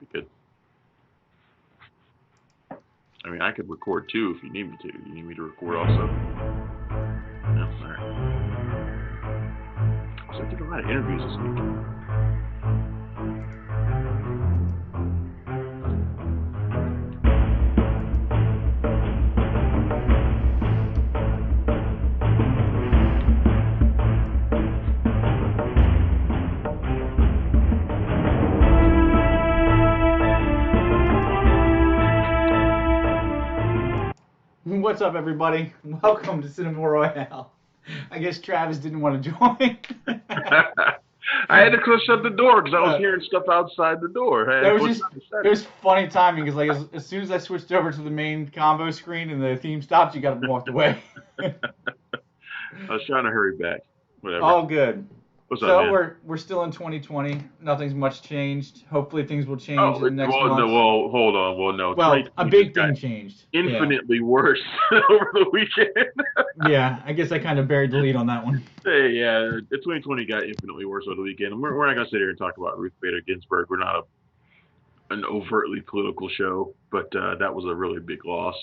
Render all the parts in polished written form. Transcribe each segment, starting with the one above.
be good. I mean, I could record too if you need me to. You need me to record also? No, all right. So I did a lot of interviews this week. What's up, everybody? Welcome to Cinema Royale. I guess Travis didn't want to join. I had to shut the door because I was hearing stuff outside the door. It was funny timing because as soon as I switched over to the main combo screen and the theme stopped, you got walked away. I was trying to hurry back. Whatever. All good. What's up, man? We're still in 2020. Nothing's much changed. Hopefully things will change in the next month. No, hold on. Well, no. Well, a big thing changed. Infinitely worse over the weekend. Yeah, I guess I kind of buried the lead on that one. Hey, yeah, 2020 got infinitely worse over the weekend. We're not going to sit here and talk about Ruth Bader Ginsburg. We're not an overtly political show, but that was a really big loss.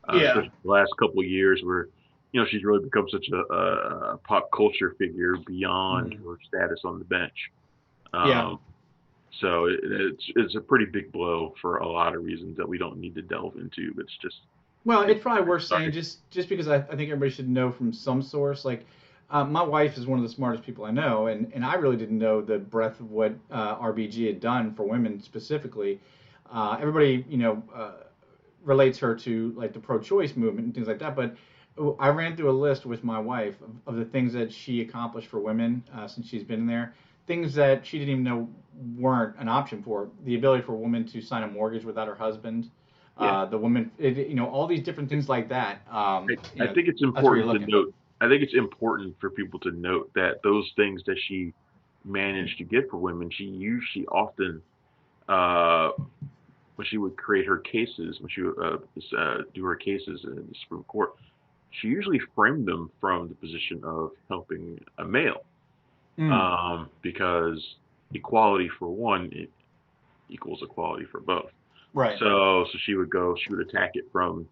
Especially the last couple of years where, she's really become such a pop culture figure beyond her status on the bench. So it's a pretty big blow for a lot of reasons that we don't need to delve into. But it's just it's probably worth saying just because I think everybody should know from some source. Like my wife is one of the smartest people I know, and I really didn't know the breadth of what RBG had done for women specifically. Everybody relates her to like the pro-choice movement and things like that, but I ran through a list with my wife of the things that she accomplished for women since she's been there. Things that she didn't even know weren't an option for. The ability for a woman to sign a mortgage without her husband. The woman, all these different things like that. I think it's important to note. I think it's important for people to note that those things that she managed to get for women, she often, when she would create her cases, when she would do her cases in the Supreme Court, she usually framed them from the position of helping a male, because equality for one equals equality for both. Right. So she would attack it from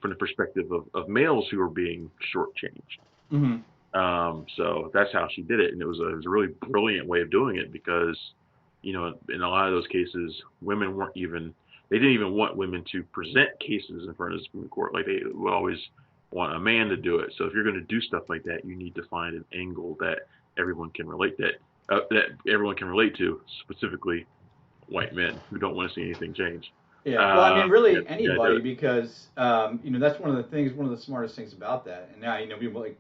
the perspective of males who are being shortchanged. Mm-hmm. So that's how she did it, and it was a really brilliant way of doing it because, in a lot of those cases, women they didn't even want women to present cases in front of the Supreme Court. Like they would always want a man to do it. So if you're going to do stuff like that, you need to find an angle that everyone can relate to, specifically white men who don't want to see anything change. Yeah, well, I mean, really anybody, because that's one of the smartest things about that. And now,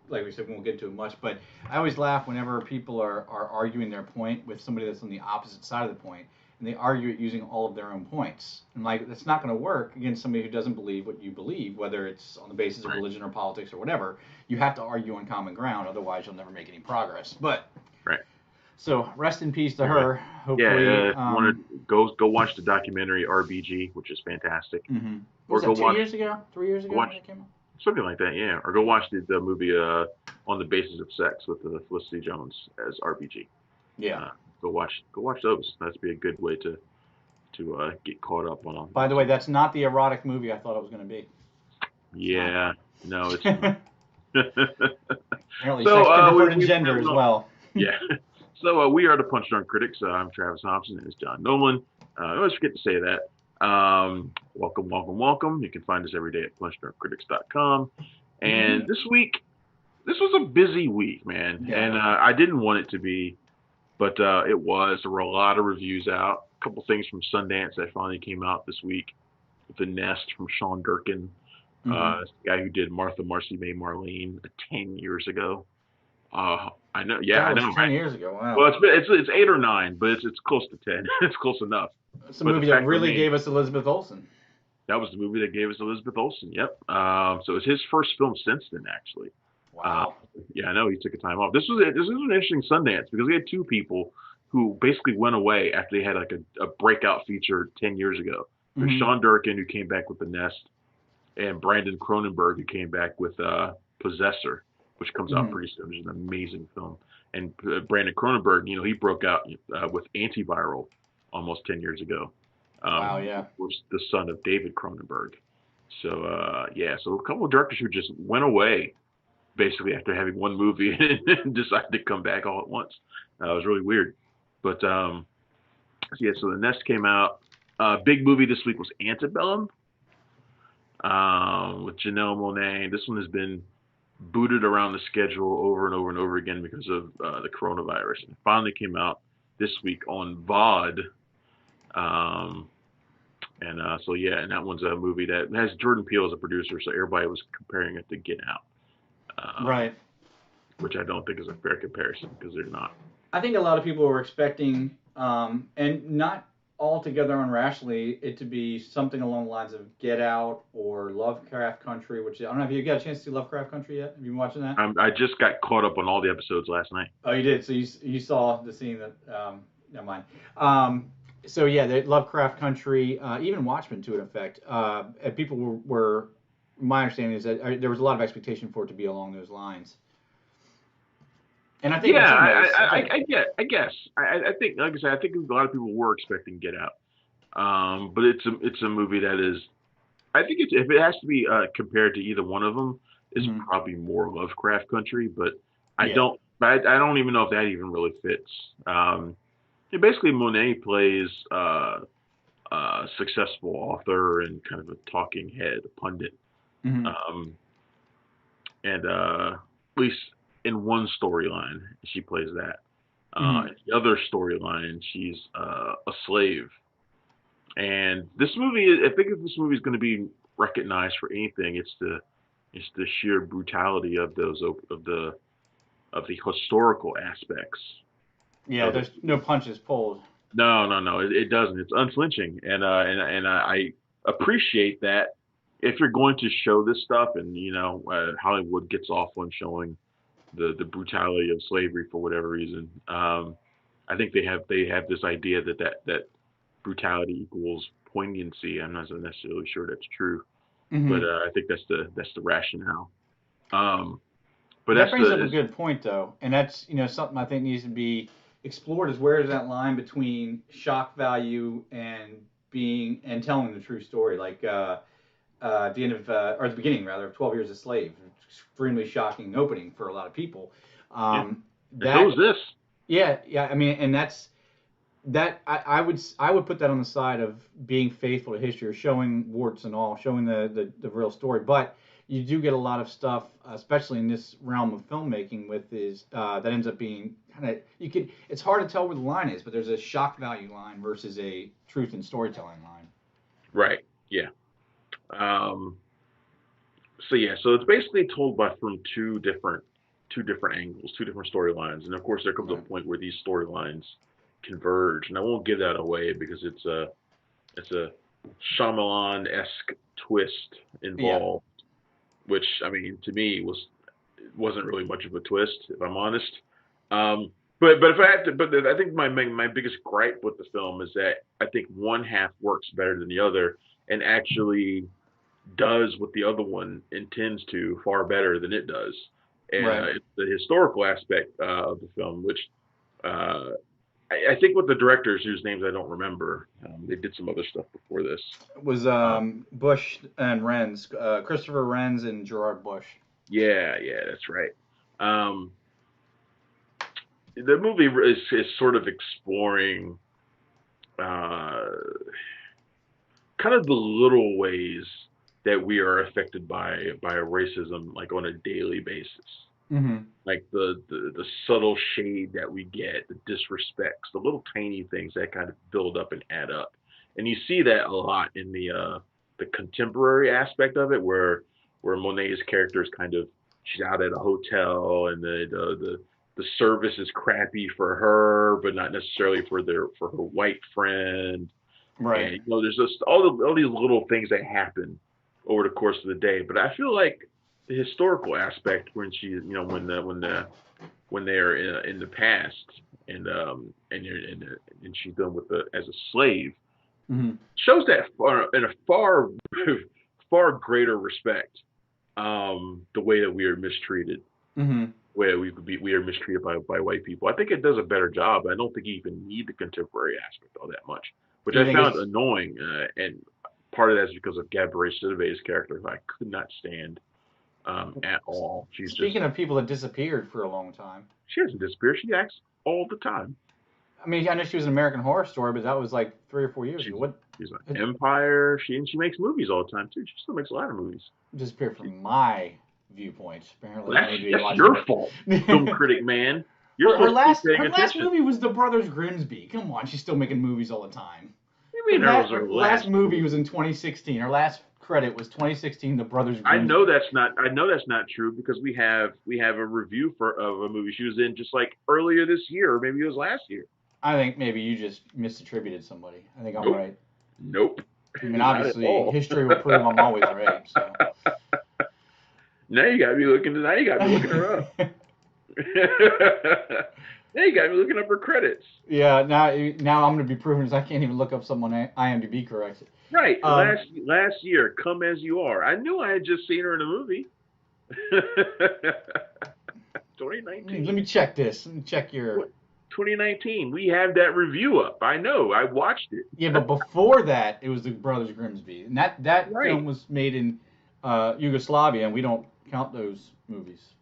like we said, we won't get into it much, but I always laugh whenever people are arguing their point with somebody that's on the opposite side of the point, and they argue it using all of their own points. And that's not going to work against somebody who doesn't believe what you believe, whether it's on the basis of religion or politics or whatever. You have to argue on common ground, otherwise you'll never make any progress. But so rest in peace to her. Hopefully, want to go watch the documentary RBG, which is fantastic. Mm-hmm. Or was that 2 years ago? 3 years ago when it came out? Something like that, yeah. Or go watch the movie On the Basis of Sex with Felicity Jones as RBG. Yeah. Go watch those. That'd be a good way to get caught up on them. By the way, that's not the erotic movie I thought it was going to be. Yeah. No, it's not. Apparently, sex can refer to gender as well. Yeah. So we are the Punch Drunk Critics. I'm Travis Thompson, and it's John Nolan. I always forget to say that. Welcome. You can find us every day at punchdrunkcritics.com. And this week, this was a busy week, man. Yeah. And I didn't want it to be, but it was. There were a lot of reviews out. A couple things from Sundance that finally came out this week. The Nest from Sean Durkin, the guy who did Martha, Marcy, May, Marlene 10 years ago. I know. Yeah, I know. 10 years ago. Wow. Well, it's 8 or 9, but it's close to 10. It's close enough. It's a movie that really gave us Elizabeth Olsen. That was the movie that gave us Elizabeth Olsen. Yep. So it was his first film since then, actually. Wow. Yeah, I know. He took a time off. This was an interesting Sundance because we had two people who basically went away after they had like a breakout feature 10 years ago. There's Sean Durkin, who came back with The Nest, and Brandon Cronenberg, who came back with Possessor, which comes out pretty soon. It's an amazing film. And Brandon Cronenberg, he broke out with Antiviral almost 10 years ago. Wow, yeah. Was the son of David Cronenberg. So yeah, so a couple of directors who just went away basically after having one movie and decided to come back all at once. It was really weird. But so yeah, so The Nest came out. Big movie this week was Antebellum with Janelle Monae. This one has been booted around the schedule over and over and over again because of the coronavirus. And it finally came out this week on VOD. So yeah, and that one's a movie that has Jordan Peele as a producer, so everybody was comparing it to Get Out. Right. Which I don't think is a fair comparison because they're not. I think a lot of people were expecting, and not altogether unrationally, it to be something along the lines of Get Out or Lovecraft Country, which I don't know if you got a chance to see Lovecraft Country yet. Have you been watching that? I just got caught up on all the episodes last night. Oh, you did. So you saw the scene that. Never mind. So yeah, the Lovecraft Country, even Watchmen to an effect. And people were. My understanding is that there was a lot of expectation for it to be along those lines. And I think I guess I think like I said I think a lot of people were expecting Get Out, but it's a movie that is I think if it has to be compared to either one of them, it's probably more Lovecraft Country, but I don't even know if that even really fits. Basically Monet plays a successful author and kind of a talking head, a pundit, and at least in one storyline, she plays that. In the other storyline, she's a slave. And this movie, I think if this movie is going to be recognized for anything, it's the sheer brutality of the historical aspects. Yeah, there's no punches pulled. No, it doesn't. It's unflinching, and I appreciate that. If you're going to show this stuff, and Hollywood gets off on showing the brutality of slavery for whatever reason. I think they have this idea that brutality equals poignancy. I'm not necessarily sure that's true, but I think that's the rationale. But that brings up a good point though, and that's something I think needs to be explored is where is that line between shock value and telling the true story, like at the end of or at the beginning rather of 12 Years a Slave. Extremely shocking opening for a lot of people. Who's this? Yeah. I mean, and that's that. I would put that on the side of being faithful to history, or showing warts and all, showing the real story. But you do get a lot of stuff, especially in this realm of filmmaking, that ends up being kind of It's hard to tell where the line is, but there's a shock value line versus a truth and storytelling line. Right. Yeah. So it's basically told from two different angles, two different storylines, and of course there comes a point where these storylines converge, and I won't give that away because it's a Shyamalan-esque twist involved, which I mean to me wasn't really much of a twist, if I'm honest. But if I have to, I think my biggest gripe with the film is that I think one half works better than the other, and actually does what the other one intends to far better than it does. And it's the historical aspect of the film, which I think with the directors whose names I don't remember, they did some other stuff before this. It was Bush and Renz, Christopher Renz and Gerard Bush. Yeah, that's right. The movie is sort of exploring kind of the little ways that we are affected by racism, like on a daily basis. Like the subtle shade that we get, the disrespects, the little tiny things that kind of build up and add up. And you see that a lot in the contemporary aspect of it, where Monet's character is she's out at a hotel, and the service is crappy for her, but not necessarily for her white friend. Right. And, there's just all these little things that happen over the course of the day. But I feel like the historical aspect, when she, when they're in the past, and she's done as a slave, shows that in a far far greater respect, the way that we are mistreated, where we are mistreated by white people. I think it does a better job. I don't think you even need the contemporary aspect all that much. which I found annoying. And part of that is because of Gabrielle Sidibe's character, who I could not stand at all. Speaking of people that disappeared for a long time. She hasn't disappeared. She acts all the time. I mean, I know she was an American Horror Story, but that was like 3 or 4 years ago. She's on Empire. She makes movies all the time too. She still makes a lot of movies. Disappeared from my viewpoint. Apparently, that's your fault, film critic man. Her last movie was The Brothers Grimsby. Come on, she's still making movies all the time. You mean her last movie was in 2016. Her last credit was 2016, The Brothers Grimsby. I know that's not true because we have a review of a movie she was in just like earlier this year, or maybe it was last year. I think maybe you just misattributed somebody. I think I'm right. Nope. I mean, obviously, history will prove I'm always right. So. Now you got me looking her up. Now you got me looking up her credits. Yeah, now I'm going to be proven as I can't even look up someone IMDb correct. Right. Last year, Come As You Are. I knew I had just seen her in a movie. 2019. Let me check this. Let me check your... 2019. We have that review up. I know. I watched it. Yeah, but before that, it was The Brothers Grimsby. And that film was made in Yugoslavia, and we don't count those movies.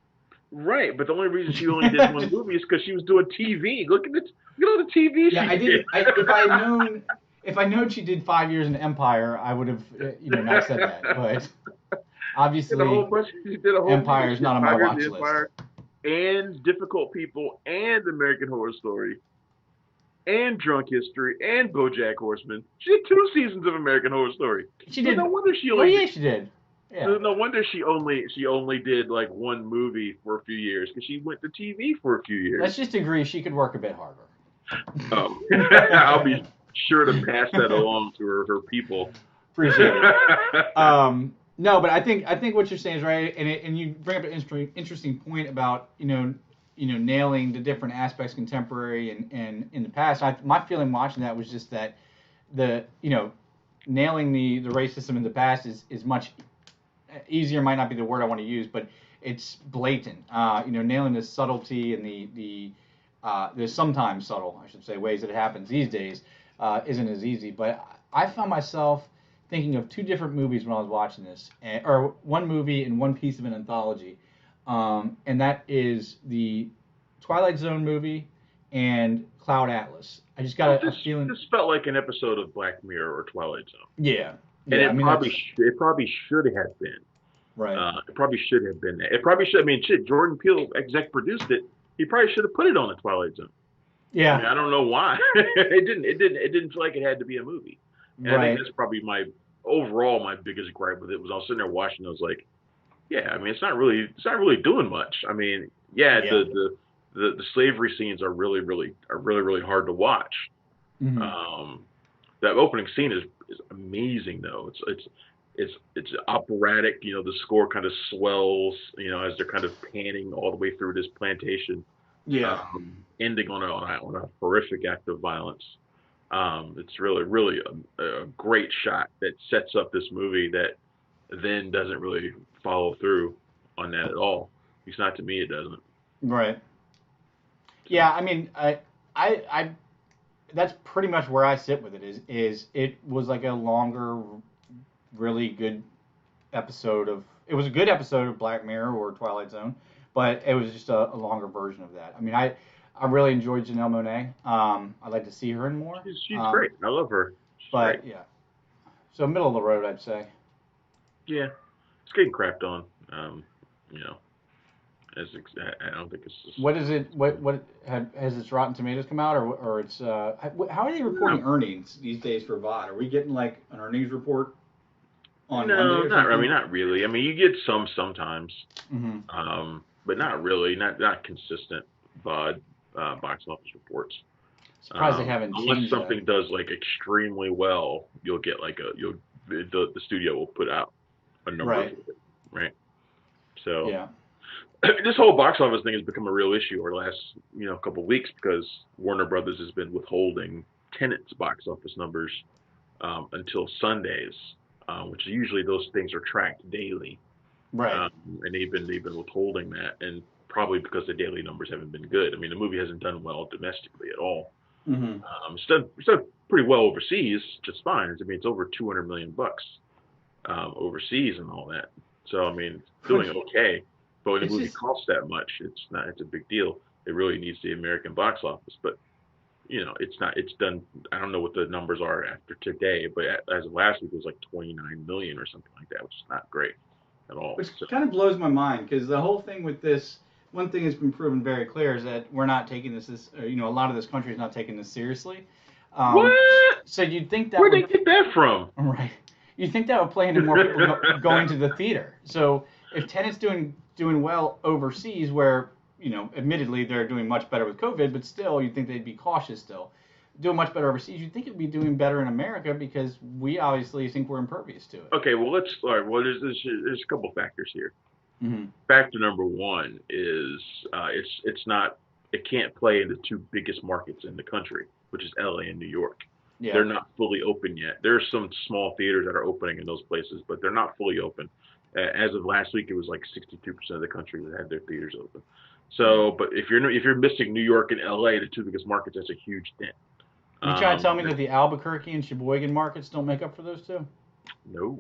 Right, but the only reason she only did one movie is because she was doing TV. Look at all the TV she did. If I known she did 5 years in Empire, I would have not said that. But obviously, Empire is not on my watch list. And Difficult People, and American Horror Story, and Drunk History, and BoJack Horseman. She did 2 seasons of American Horror Story. She did. No wonder she only. She did. Yeah. No wonder she only did like one movie for a few years because she went to TV for a few years. Let's just agree she could work a bit harder. Oh, I'll be sure to pass that along to her people. Appreciate it. No, but I think what you're saying is right, and you bring up an interesting point about nailing the different aspects contemporary and in the past. My feeling watching that was just that nailing the race system in the past is much easier. Might not be the word I want to use, but it's blatant. Nailing the subtlety and there's sometimes subtle, I should say, ways that it happens these days isn't as easy. But I found myself thinking of 2 different movies when I was watching this, or one movie and one piece of an anthology, and that is the Twilight Zone movie and Cloud Atlas. I just got a feeling. This felt like an episode of Black Mirror or Twilight Zone. Yeah. And it probably should have been. Right. It probably should have been that. It probably should. I mean, shit. Jordan Peele exec produced it. He probably should have put it on the Twilight Zone. Yeah. I mean, I don't know why. It didn't feel like it had to be a movie. And I think that's probably my biggest gripe with it. Was I was sitting there watching. I was like, yeah. I mean, it's not really doing much. I mean, the slavery scenes are really hard to watch. Mm-hmm. That opening scene is amazing though. It's operatic. The score kind of swells. As they're kind of panning all the way through this plantation. Yeah. Ending on a horrific act of violence. It's really a great shot that sets up this movie that then doesn't really follow through on that at all. At least not to me, it doesn't. Right. Yeah, I mean, I that's pretty much where I sit with it. Is it was like a longer, really good episode of. It was a good episode of Black Mirror or Twilight Zone, but it was just a longer version of that. I mean, I really enjoyed Janelle Monae. I'd like to see her in more. She's great. I love her. She's great. Yeah. So middle of the road, I'd say. Yeah, it's getting crapped on. I don't think it's. Just... What is it? What has its Rotten Tomatoes come out, or it's? How are they reporting earnings these days for VOD? Are we getting like an earnings report? On no, not really. I mean, you get some sometimes, but not really. Not consistent VOD box office reports. Surprised they haven't unless something does like extremely well, you'll get like the studio will put out a number of it, right? So yeah. This whole box office thing has become a real issue over the last couple of weeks because Warner Brothers has been withholding Tenet's box office numbers until Sundays, which usually those things are tracked daily, right? And they've been withholding that, and probably because the daily numbers haven't been good. I mean, the movie hasn't done well domestically at all. Mm-hmm. It's done pretty well overseas, just fine. I mean, it's over 200 million bucks overseas and all that. So I mean, it's doing okay. But when a movie costs that much, it's not. It's a big deal. It really needs the American box office, but it's not. It's done. I don't know what the numbers are after today, but as of last week, it was like 29 million or something like that, which is not great at all. Which kind of blows my mind, because the whole thing with this, one thing has been proven very clear is that we're not taking this, a lot of this country is not taking this seriously. What? So you'd think that where'd they get that from? Right. You'd think that would play into more people going to the theater. So if Tenet's doing well overseas, where admittedly they're doing much better with COVID, but still you'd think they'd be cautious still. Doing much better overseas, you'd think it'd be doing better in America, because we obviously think we're impervious to it. Okay, well there's a couple factors here. Mm-hmm. Factor number one is it can't play in the two biggest markets in the country, which is LA and New York. Yeah. They're not fully open yet. There's some small theaters that are opening in those places, but they're not fully open. As of last week, it was like 62% of the country that had their theaters open. So, but if you're missing New York and LA, the two biggest markets, that's a huge dent. You trying to tell me that the Albuquerque and Sheboygan markets don't make up for those two? No,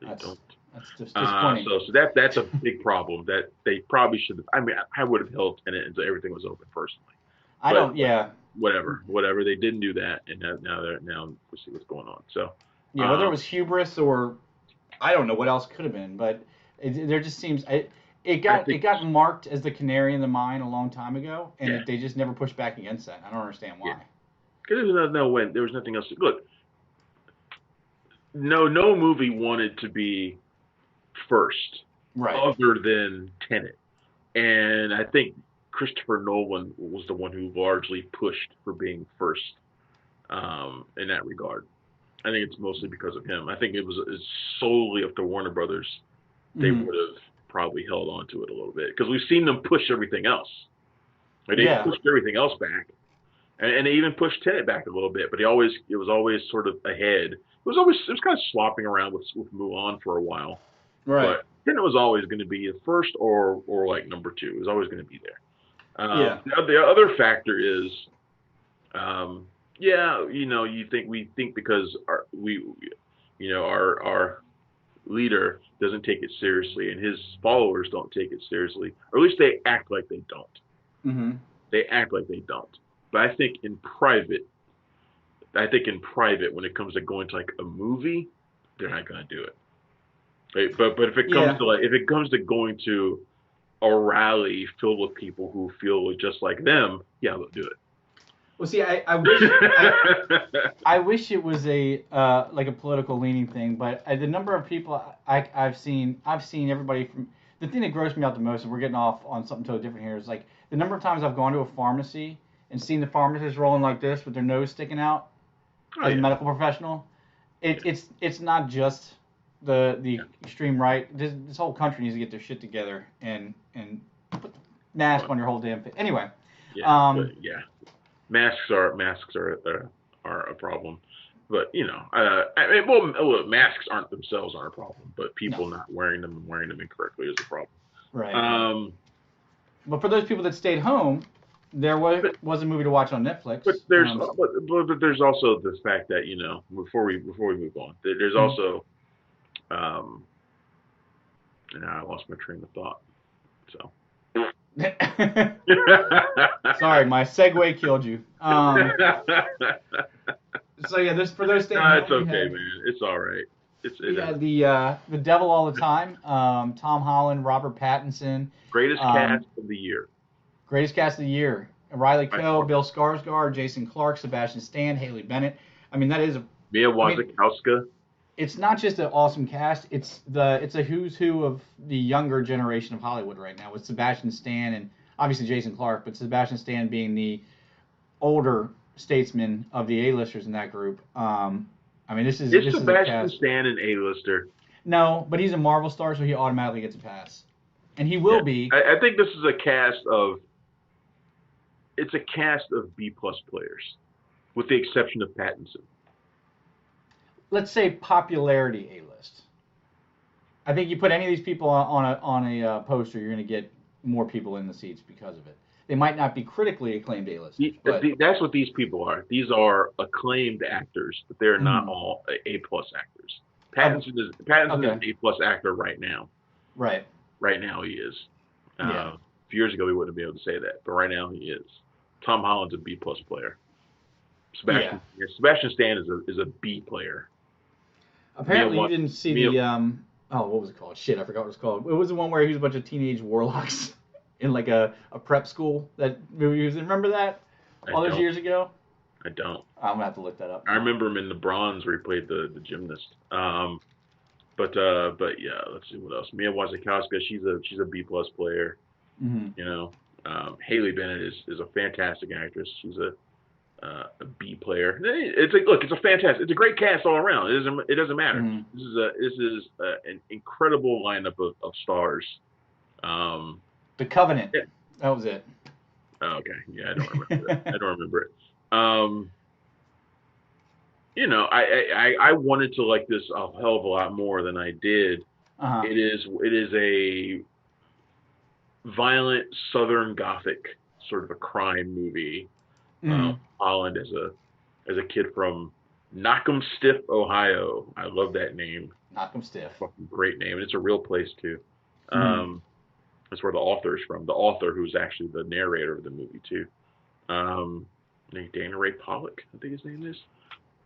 they don't. That's just disappointing. So that's a big problem that they probably should have. I mean, I would have held Tenet until everything was open personally. Whatever. They didn't do that, and now we see what's going on. So yeah, whether it was hubris or I don't know what else could have been, but there just seems it got marked as the canary in the mine a long time ago, and they just never pushed back against that. I don't understand why. Because there was nothing else. Look, no movie wanted to be first, right? Other than Tenet, and I think Christopher Nolan was the one who largely pushed for being first in that regard. I think it's mostly because of him. I think it's solely up to Warner Brothers. They would have probably held on to it a little bit, because we've seen them push everything else. They pushed everything else back, and they even pushed Tenet back a little bit. But it was always sort of ahead. It was kind of slopping around with Mulan for a while. Right. But Tenet was always going to be the first or like number two. It was always going to be there. The other factor is, we think because our leader doesn't take it seriously, and his followers don't take it seriously, or at least they act like they don't. Mm-hmm. They act like they don't. But I think in private, when it comes to going to like a movie, they're not going to do it. Right? But if it comes to going to a rally filled with people who feel just like them, they'll do it. Well, see, I wish it was a political leaning thing, but the number of people I've seen everybody from. The thing that grossed me out the most, and we're getting off on something totally different here, is like the number of times I've gone to a pharmacy and seen the pharmacist rolling like this with their nose sticking out as a medical professional. It's not just the extreme right. This whole country needs to get their shit together and put the mask on your whole damn face. Anyway. Masks are a problem, but masks themselves aren't a problem, but people not wearing them and wearing them incorrectly is a problem. Right. But for those people that stayed home, there was a movie to watch on Netflix. But there's also the fact that before we move on, there's also and I lost my train of thought. So. Sorry, my segue killed you. So yeah, for those things. No, it's okay, man. It's all right. The Devil All the Time. Tom Holland, Robert Pattinson. Greatest cast of the year. Greatest cast of the year. Riley Keough, Bill Skarsgård, Jason Clarke, Sebastian Stan, Haley Bennett. I mean, that is Mia Wasikowska. It's not just an awesome cast. It's a who's who of the younger generation of Hollywood right now, with Sebastian Stan and obviously Jason Clarke, but Sebastian Stan being the older statesman of the A-listers in that group. This is Sebastian Stan an A-lister? No, but he's a Marvel star, so he automatically gets a pass, and he will be. I think this is a cast of B+ players, with the exception of Pattinson. Let's say popularity A-list. I think you put any of these people on a poster, you're going to get more people in the seats because of it. They might not be critically acclaimed A-list, but That's what these people are. These are acclaimed actors, but they're not mhm. all A-plus actors. Um, Pattinson is okay, an A-plus actor right now. right, Right now he is. yeah. A few years ago we wouldn't be able to say that, but right now he is. Tom Holland's a B-plus player. Yeah. Sebastian Stan is a B player. Mia Apparently, you Wa- didn't see Mia the oh, what was it called? Shit, I forgot what it's called. It was the one where he was a bunch of teenage warlocks in like a prep school. That movie was in. Remember that? I All those don't. years ago. I don't. I'm gonna have to look that up I now. remember him in the Bronze where he played the gymnast. But yeah, let's see what else. Mia Wasikowska, she's a B-plus player. Hmm. You know, Haley Bennett is a fantastic actress. She's a B player. It's a great cast all around. It doesn't matter. Hmm. This is an incredible lineup of stars. Um, The Covenant. yeah. That was it. Okay, yeah, I don't remember it. I don't remember it. Um, I wanted to like this a hell of a lot more than I did. Uh-huh. It is a violent Southern Gothic sort of a crime movie. Mm. Holland as a kid from Knock'em Ohio. I love that name. Knock 'em stiff. Fucking great name, and it's a real place too. Mm. Um, that's where the author is from. The author, who's actually the narrator of the movie too. Um, Dana Ray Pollock, I think his name is.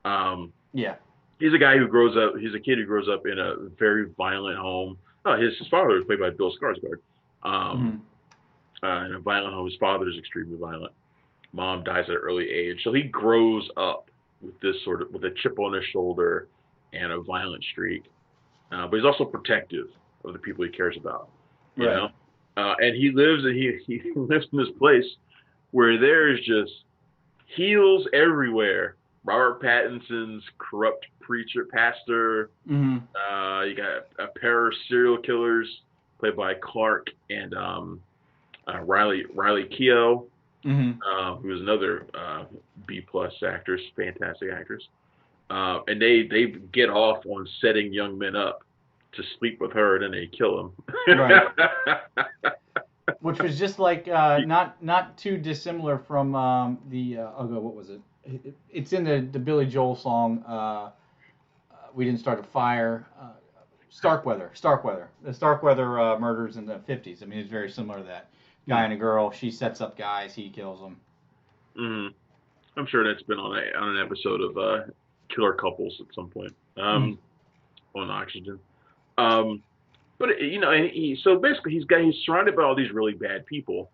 Um, Yeah. he's a guy who grows up. He's a kid who grows up in a very violent home. His father was played by Bill Skarsgård. Um, Mm. in a violent home. His father is extremely violent. Mom dies at an early age, so he grows up with with a chip on his shoulder and a violent streak. But he's also protective of the people he cares about. You Right. know, and he lives in this place where there's just heels everywhere. Robert Pattinson's corrupt preacher pastor. Mm-hmm. You got a pair of serial killers played by Clark and Riley Keough, Mm-hmm. who is another B plus actress, fantastic actress. And they get off on setting young men up to sleep with her, and then they kill them. Right. Which was just like not too dissimilar from the oh god, what was it? It's in the Billy Joel song. We didn't start a fire. Starkweather. The Starkweather murders in the 50s. I mean, it's very similar to that. Guy and a girl. She sets up guys. He kills them. Mm-hmm. I'm sure that's been on an episode of Killer Couples at some point on Oxygen. But and so basically he's surrounded by all these really bad people,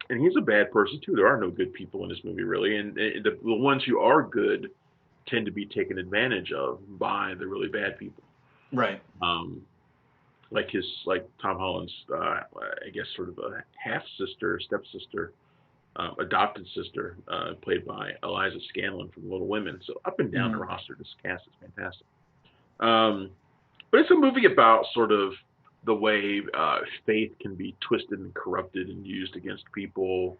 and he's a bad person too. There are no good people in this movie really, and the ones who are good tend to be taken advantage of by the really bad people. Right. Like Tom Holland's, I guess sort of a half sister, stepsister, adopted sister, played by Eliza Scanlon from Little Women. So up and down the roster, this cast is fantastic. But it's a movie about sort of the way faith can be twisted and corrupted and used against people.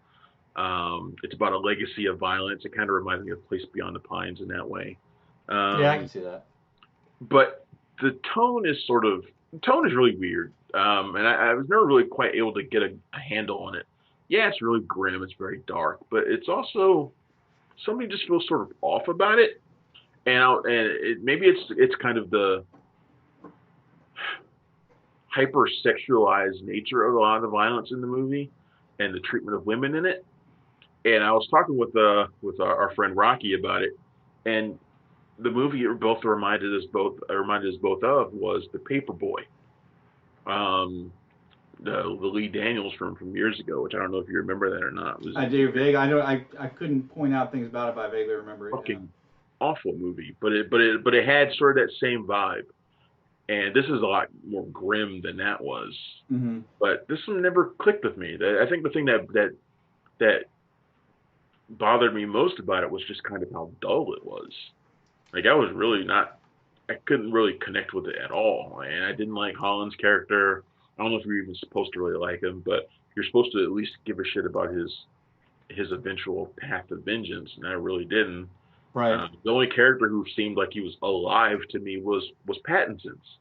It's about a legacy of violence. It kind of reminds me of Place Beyond the Pines in that way. Yeah, I can see that. But the tone is really weird, and I was never really quite able to get a handle on it. Yeah, it's really grim. It's very dark, but it's also something just feels sort of off about it. Maybe it's kind of the hyper-sexualized nature of a lot of the violence in the movie and the treatment of women in it. And I was talking with our friend Rocky about it, and the movie both reminded us both of was The Paperboy, the Lee Daniels from years ago, which I don't know if you remember that or not. It was I do vague. I know. I couldn't point out things about it, but I vaguely remember it. fucking awful movie, but it had sort of that same vibe. And this is a lot more grim than that was. Mm-hmm. But this one never clicked with me. I think the thing that bothered me most about it was just kind of how dull it was. Like I couldn't really connect with it at all. And I didn't like Holland's character. I don't know if you're even supposed to really like him, but you're supposed to at least give a shit about his eventual path of vengeance, and I really didn't. Right. The only character who seemed like he was alive to me was Pattinson's,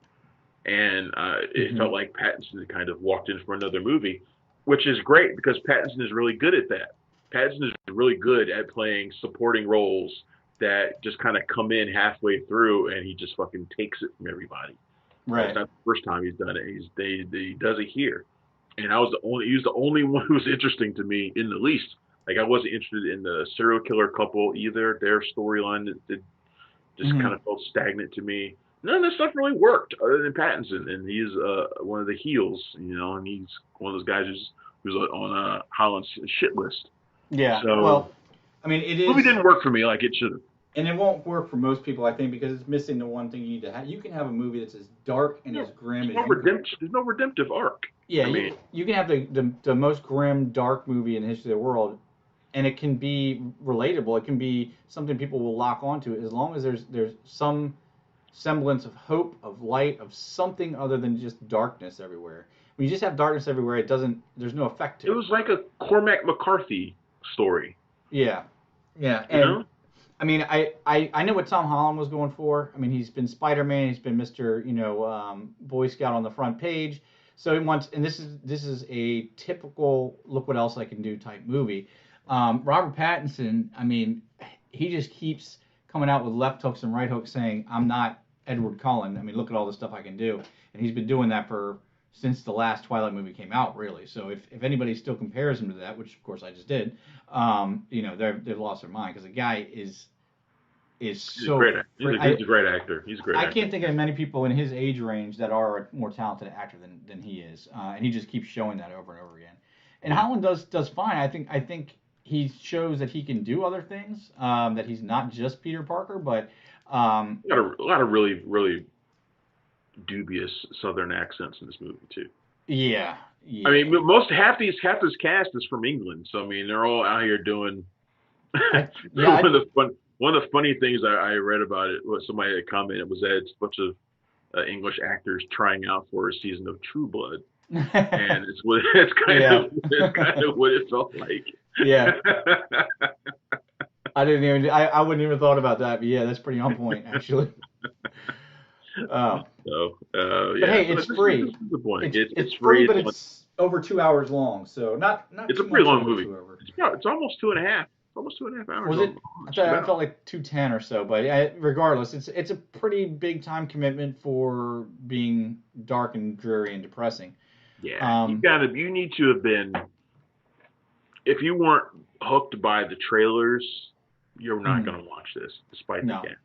and it felt like Pattinson kind of walked in from another movie. which is great because Pattinson is really good at that. Pattinson is really good at playing supporting roles that just kind of come in halfway through, and he just fucking takes it from everybody. Right. It's not the first time he's done it. He does it here, and he was the only one who was interesting to me in the least. Like I wasn't interested in the serial killer couple either. Their storyline just kind of felt stagnant to me. None of this stuff really worked other than Pattinson, and he's one of the heels, and he's one of those guys who's on Holland's shit list. Yeah. So, well, I mean, it is. The movie didn't work for me like it should have. And it won't work for most people, I think, because it's missing the one thing you need to have. You can have a movie that's as dark and as grim as there's no redemptive arc. Yeah, you can have the most grim, dark movie in the history of the world, and it can be relatable. It can be something people will lock onto as long as there's some semblance of hope, of light, of something other than just darkness everywhere. When you just have darkness everywhere, there's no effect to it. It was like a Cormac McCarthy story. Yeah. And I mean, I know what Tom Holland was going for. I mean, he's been Spider-Man, he's been Mr. Boy Scout on the front page. So he wants, and this is a typical look what else I can do type movie. Robert Pattinson, I mean, he just keeps coming out with left hooks and right hooks saying, I'm not Edward Cullen. I mean, look at all the stuff I can do. And he's been doing that since the last Twilight movie came out, really. So if anybody still compares him to that, which of course I just did, they've lost their mind because the guy is so. He's a great actor. He's a great actor. I can't think of many people in his age range that are a more talented actor than he is, and he just keeps showing that over and over again. And Holland does fine. I think he shows that he can do other things. That he's not just Peter Parker, but got a lot of really really dubious Southern accents in this movie too. Yeah. I mean, half this cast is from England, so I mean they're all out here doing. One of the funny things I read about it was somebody that commented was that it's a bunch of English actors trying out for a season of True Blood, and it's kind of what it felt like. Yeah. I wouldn't even thought about that, but yeah, that's pretty on point actually. But hey, it's free. It's free, but it's over 2 hours long, so not. It's a pretty long movie. It's almost 2.5. Almost 2.5 hours. Was it? I felt like 2:10 or so, but regardless, it's a pretty big time commitment for being dark and dreary and depressing. Yeah, you need to have been. If you weren't hooked by the trailers, you're not going to watch this, despite the game.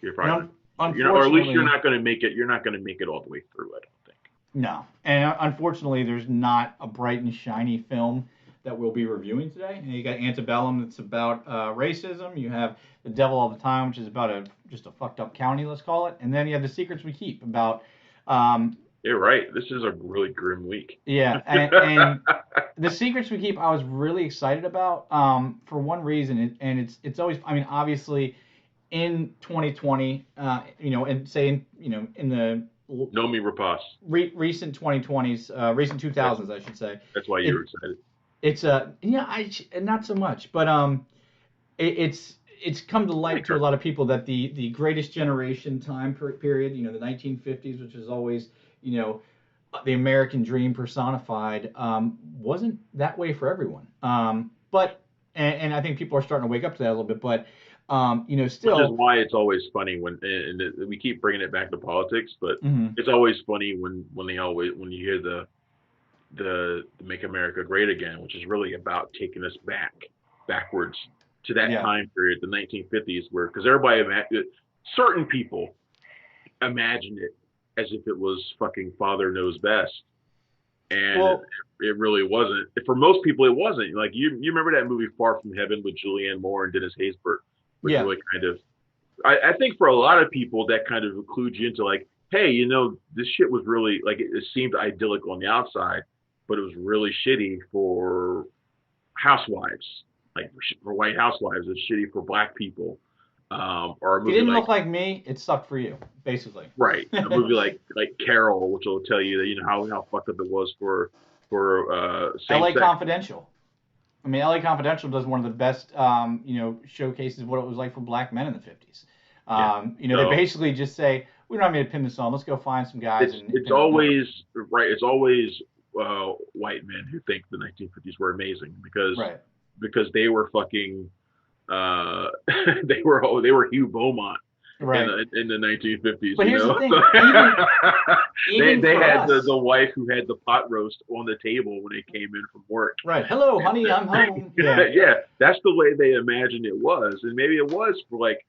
You're probably. Or at least you're not going to make it. You're not going to make it all the way through. I don't think. No, and unfortunately, there's not a bright and shiny film that we'll be reviewing today. And you got Antebellum, that's about racism. You have The Devil All the Time, which is about just a fucked up county, let's call it. And then you have The Secrets We Keep about. You're right. This is a really grim week. Yeah, and The Secrets We Keep, I was really excited about for one reason, and it's always. I mean, obviously. In 2020, and say in the Noomi Rapace. Recent 2020s, recent 2000s, I should say. That's why you were excited. It's not so much, but it's come to light to a lot of people that the greatest generation time period, the 1950s, which is always the American dream personified, wasn't that way for everyone. But I think people are starting to wake up to that a little bit, but. Still. Which is why it's always funny when we keep bringing it back to politics, but it's always funny when you hear the Make America Great Again, which is really about taking us backwards to that time period, the 1950s, because certain people imagined it as if it was fucking Father Knows Best. And it really wasn't. For most people, it wasn't. Like you remember that movie Far From Heaven with Julianne Moore and Dennis Haysbert? Really kind of, I think for a lot of people that kind of clued you into like, hey, this shit was really like it seemed idyllic on the outside, but it was really shitty for housewives, like for white housewives. It's shitty for black people. Or a movie if you didn't look like me, it sucked for you, basically. Right, a movie like Carol, which will tell you that how fucked up it was for L.A. Confidential. I mean, L.A. Confidential does one of the best, showcases of what it was like for black men in the 50s. They basically just say, we don't have any to pin this on. Let's go find some guys. It's always right. It's always white men who think the 1950s were amazing Right. because they were fucking they were Hugh Beaumont Right. in the 1950s, But you here's the know. thing, So even they for had us, the wife who had the pot roast on the table when they came in from work. right? Hello, honey, I'm home. Yeah. Yeah, that's the way they imagined it was, and maybe it was for like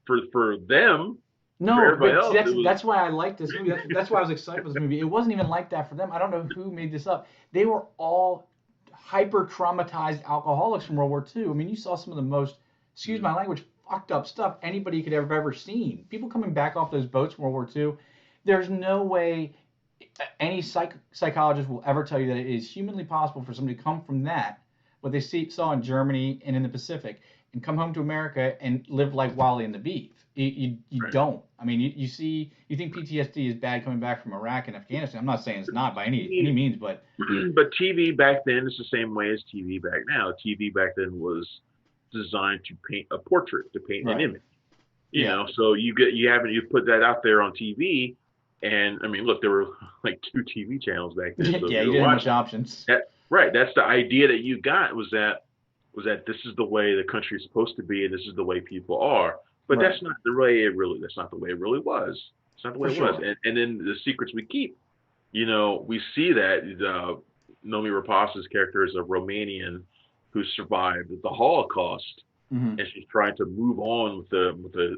for them. For No, everybody but else, it was that's why I like this movie. That's why I was excited for this movie. It wasn't even like that for them. I don't know who made this up. They were all hyper traumatized alcoholics from World War II. I mean, you saw some of the most, excuse my language, fucked up stuff anybody could have ever seen. People coming back off those boats from World War II. There's no way any psychologist will ever tell you that it is humanly possible for somebody to come from that, what they saw in Germany and in the Pacific, and come home to America and live like Wally and the Beef. You right. don't. I mean, you think PTSD is bad coming back from Iraq and Afghanistan. I'm not saying it's not by any means, but But TV back then is the same way as TV back now. TV back then was designed to paint a portrait, to paint an right, image. You yeah, know, so you put that out there on TV, and I mean, look, there were like 2 TV channels back then, so if yeah, you you were didn't have much watching options. that, right? That's the idea that you got was that this is the way the country is supposed to be, and this is the way people are. But Right, that's not the way it really was. It's not the way for it was. sure. And then the secrets we keep, you know, we see that Nomi Rapace's character is a Romanian who survived the Holocaust, Hmm. and she's trying to move on with the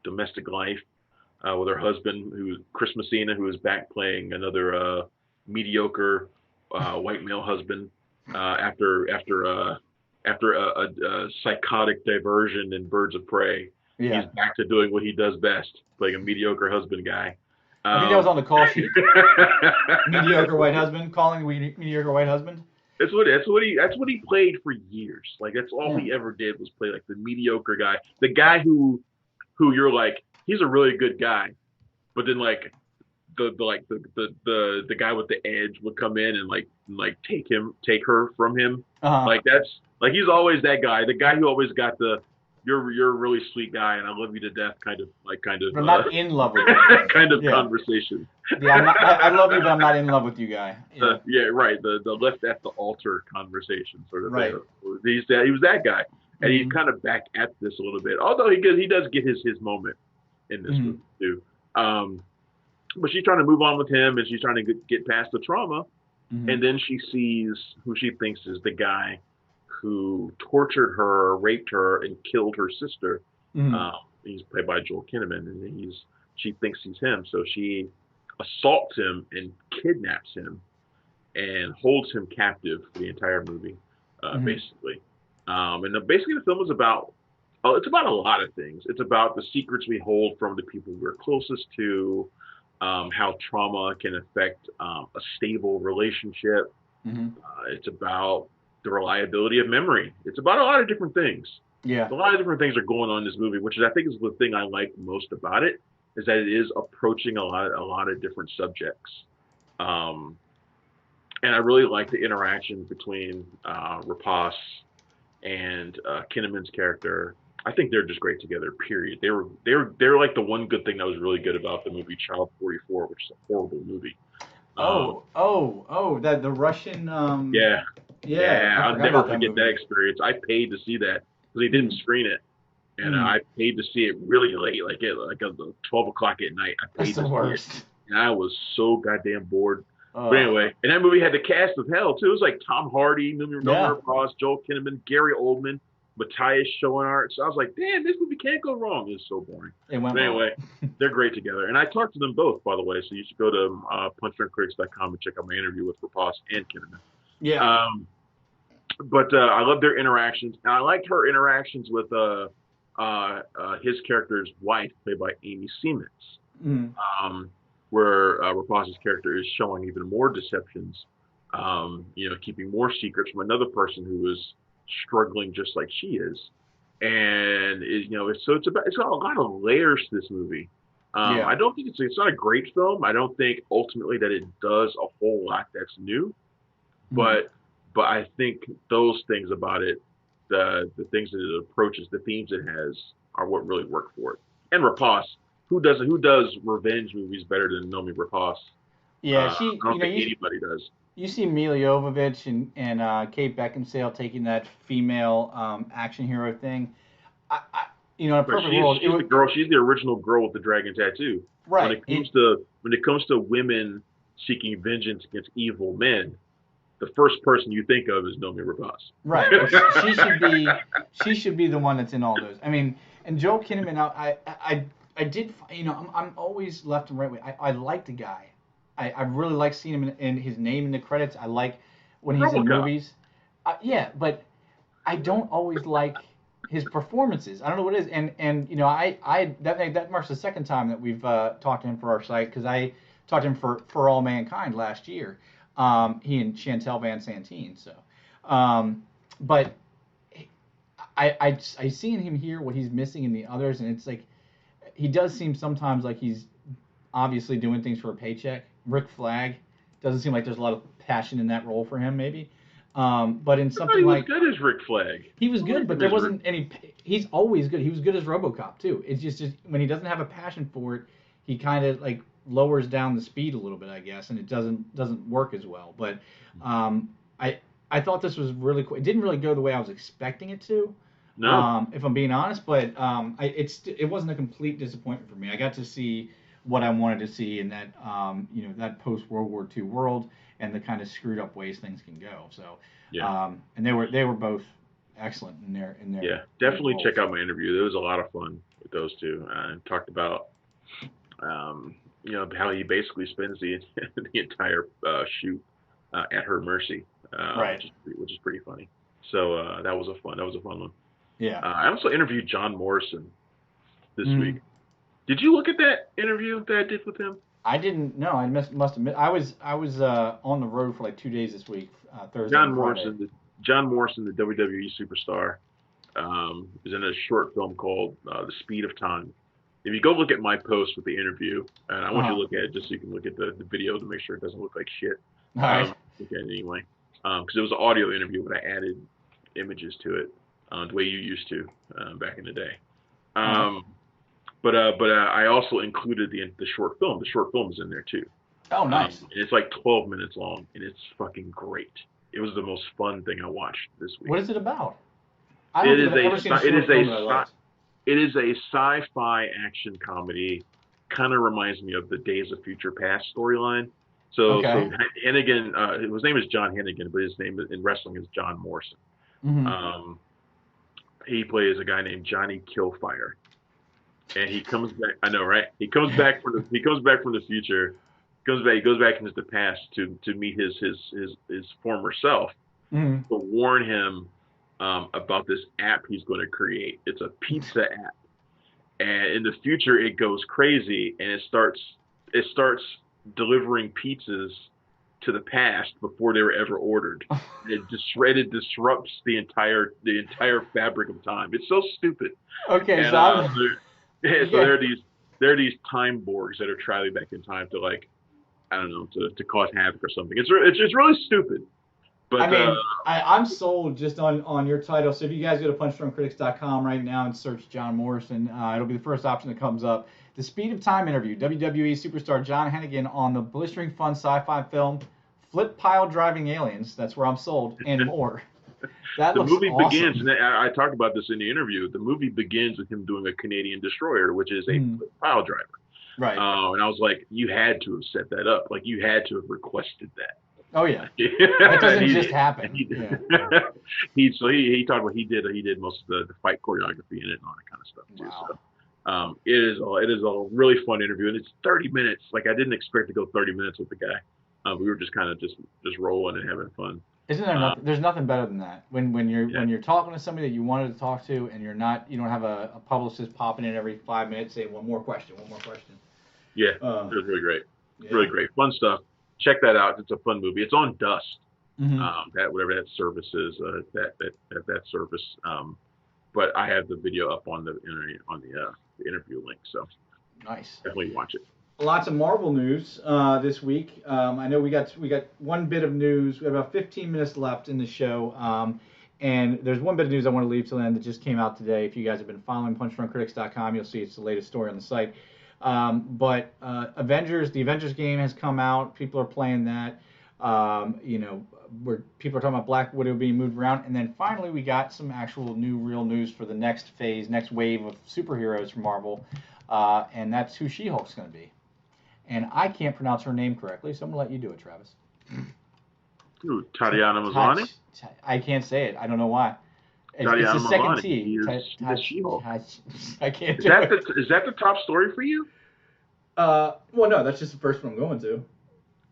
domestic life with her husband, who's Chris Messina, who is back playing another mediocre white male husband after a psychotic diversion in Birds of Prey. He's Yeah, back to doing what he does best, playing a mediocre husband guy. I think that was Um, on the call sheet. Mediocre white husband, calling mediocre white husband. that's what he played for years. Like that's all Yeah, he ever did was play like the mediocre guy, the guy who you're like he's a really good guy, but then like the guy with the edge would come in and like take her from him. uh-huh. Like that's like he's always that guy, the guy who always got the you're a really sweet guy and I love you to death But I'm not in love with you guy. kind of Yeah, conversation. yeah. I'm not. I love you, but I'm not in love with you, guy. Yeah, Yeah, right. The left at the altar conversation sort of thing. right. He was that guy, and he's Hmm. kind of back at this a little bit. Although he does get his moment in this Hmm. movie too. Um, but she's trying to move on with him, and she's trying to get past the trauma. Hmm. And then she sees who she thinks is the guy who tortured her, raped her, and killed her sister. Hmm. Um, he's played by Joel Kinnyaman, and she thinks he's him. So she assaults him and kidnaps him and holds him captive for the entire movie, Hmm. basically. Basically, the film is about it's about a lot of things. It's about the secrets we hold from the people we're closest to, how trauma can affect a stable relationship. Hmm. It's about the reliability of memory. It's about a lot of different things. Yeah. A lot of different things are going on in this movie, which is I think is the thing I like most about it, is that it is approaching a lot of different subjects. Um, and I really like the interaction between Rapace and Kinnaman's character. I think they're just great together. Period. They were like the one good thing that was really good about the movie Child 44, which is a horrible movie. Um, Oh, that the Russian. yeah, Yeah, yeah, I I'll forgot never about that forget that movie. experience. I paid to see that because they didn't Mm. screen it, and Mm. I paid to see it really late, like 12 o'clock at night. I That's paid the to see it, worst. and I was so goddamn bored. But Uh, anyway, and that movie had the cast of hell too. It was like Tom Hardy, yeah, Noomi Rapace, Joel Kinnaman, Gary Oldman, Matthias Schoenaerts. So I was like, damn, this movie can't go wrong. It's so boring. it went But wrong. anyway, they're great together. And I talked to them both, by the way. So you should go to punchdrunkcritics.com and check out my interview with Rapace and Kinnaman. Yeah. Um, but I love their interactions. And I liked her interactions with his character's wife, played by Amy Siemens, Mm. um, where Rapace's character is showing even more deceptions, keeping more secrets from another person who is struggling just like she is. And it's got a lot of layers to this movie. Yeah. I don't think it's not a great film. I don't think ultimately that it does a whole lot that's new, Mm. but I think those things about it, the things that it approaches, the themes it has, are what really work for it. And Rapace, who does revenge movies better than Nomi Rapace? Yeah, I don't think anybody does. you see Mila Jovovich and Kate Beckinsale taking that female action hero thing. In a But perfect world, it she's the would girl. She's the original girl with the dragon tattoo. When right. it comes to women seeking vengeance against evil men, the first person you think of is Noomi Rapace. Right. Well, she should be the one that's in all those. I mean, and Joel Kinnaman, I did, I'm always left and right way. I like the guy. I really like seeing him in his name in the credits. I like when he's in RoboCop. movies. Yeah, but I don't always like his performances. I don't know what it is. And that marks the second time that we've talked to him for our site because I talked to him for All Mankind last year. He and Chantel Van Santine. So, but I seen him here what he's missing in the others, and it's like he does seem sometimes like he's obviously doing things for a paycheck. Rick Flag doesn't seem like there's a lot of passion in that role for him, maybe. But in I thought something he was like good as Rick Flag. he was I good, liked but him there as wasn't any. He's always good. He was good as RoboCop too. It's just when he doesn't have a passion for it, he kind of like lowers down the speed a little bit, I guess, and it doesn't work as well. But I thought this was really cool. It didn't really go the way I was expecting it to, No. if I'm being honest. But it wasn't a complete disappointment for me. I got to see what I wanted to see in that that post World War II world and the kind of screwed up ways things can go. So Yeah. and they were both excellent in their Yeah. Definitely roles. check out my interview. It was a lot of fun with those two. Talked about how he basically spends the the entire shoot at her mercy, Right. which is pretty funny. So that was a fun one. Yeah. I also interviewed John Morrison this week. Mhm. Did you look at that interview that I did with him? I didn't know. Must admit I was on the road for like 2 days this week, Thursday John and Friday. Morrison, John Morrison, the WWE superstar, is in a short film called The Speed of Time. If you go look at my post with the interview, and I want you to look at it just so you can look at the video to make sure it doesn't look like shit. All right. Look at it anyway, because it was an audio interview, but I added images to it the way you used to back in the day. But I also included the short film. The short film is in there too. Oh, nice. And it's like 12 minutes long, and it's fucking great. It was the most fun thing I watched this week. What is it about? I don't think I've ever seen a short film that I liked. It is a sci-fi action comedy. Kind of reminds me of the Days of Future Past storyline. So Hennigan, his name is John Hennigan, but his name in wrestling is John Morrison. Mm-hmm. He plays a guy named Johnny Killfire, and he comes back. I know, right? He comes back from the future. He goes back into the past to meet his former self, Mm-hmm. to warn him about this app he's going to create. It's a pizza app, and in the future it goes crazy and it starts delivering pizzas to the past before they were ever ordered. It disrupts the entire fabric of time. It's so stupid. Okay, And so there are these time Borgs that are traveling back in time to, like, I don't know, to cause havoc or something. It's really stupid. But I mean, I'm sold just on your title. So if you guys go to punchdrunkcritics.com right now and search John Morrison, it'll be the first option that comes up. The Speed of Time interview, WWE superstar John Hennigan on the blistering fun sci-fi film Flip Pile Driving Aliens. That's where I'm sold, and more. That looks movie awesome. begins, and I talked about this in the interview. The movie begins with him doing a Canadian destroyer, which is a pile driver. Right. And I was like, you had to have set that up. Like, you had to have requested that. Oh yeah. That doesn't just happen. He talked about he did most of the fight choreography in it and all that kind of stuff too. Wow. So it is a really fun interview, and it's 30 minutes. Like, I didn't expect to go 30 minutes with the guy. We were just kind of just rolling and having fun. Isn't there nothing? There's nothing better than that when you're talking to somebody that you wanted to talk to, and you don't have a publicist popping in every 5 minutes saying one more question. Yeah, it was really great. Really great, fun stuff. Check that out. It's a fun movie. It's on Dust. That whatever that service is, that service. But I have the video up on the interview link, so nice. Definitely watch it. Lots of Marvel news this week. I know we got one bit of news. We have about 15 minutes left in the show. And there's one bit of news I want to leave till the end that just came out today. If you guys have been following punchdrunkcritics.com, you'll see it's the latest story on the site. But the Avengers game has come out. People are playing that. Where people are talking about Black Widow being moved around, and then finally we got some actual real news for the next phase, next wave of superheroes from Marvel, and that's who She-Hulk's going to be. And I can't pronounce her name correctly, so I'm going to let you do it, Travis. Ooh, Tatiana Maslany? I can't say it. I don't know why. It's the second T. He's She-Hulk. I can't do it. Is that the top story for you? Well, no, that's just the first one I'm going to.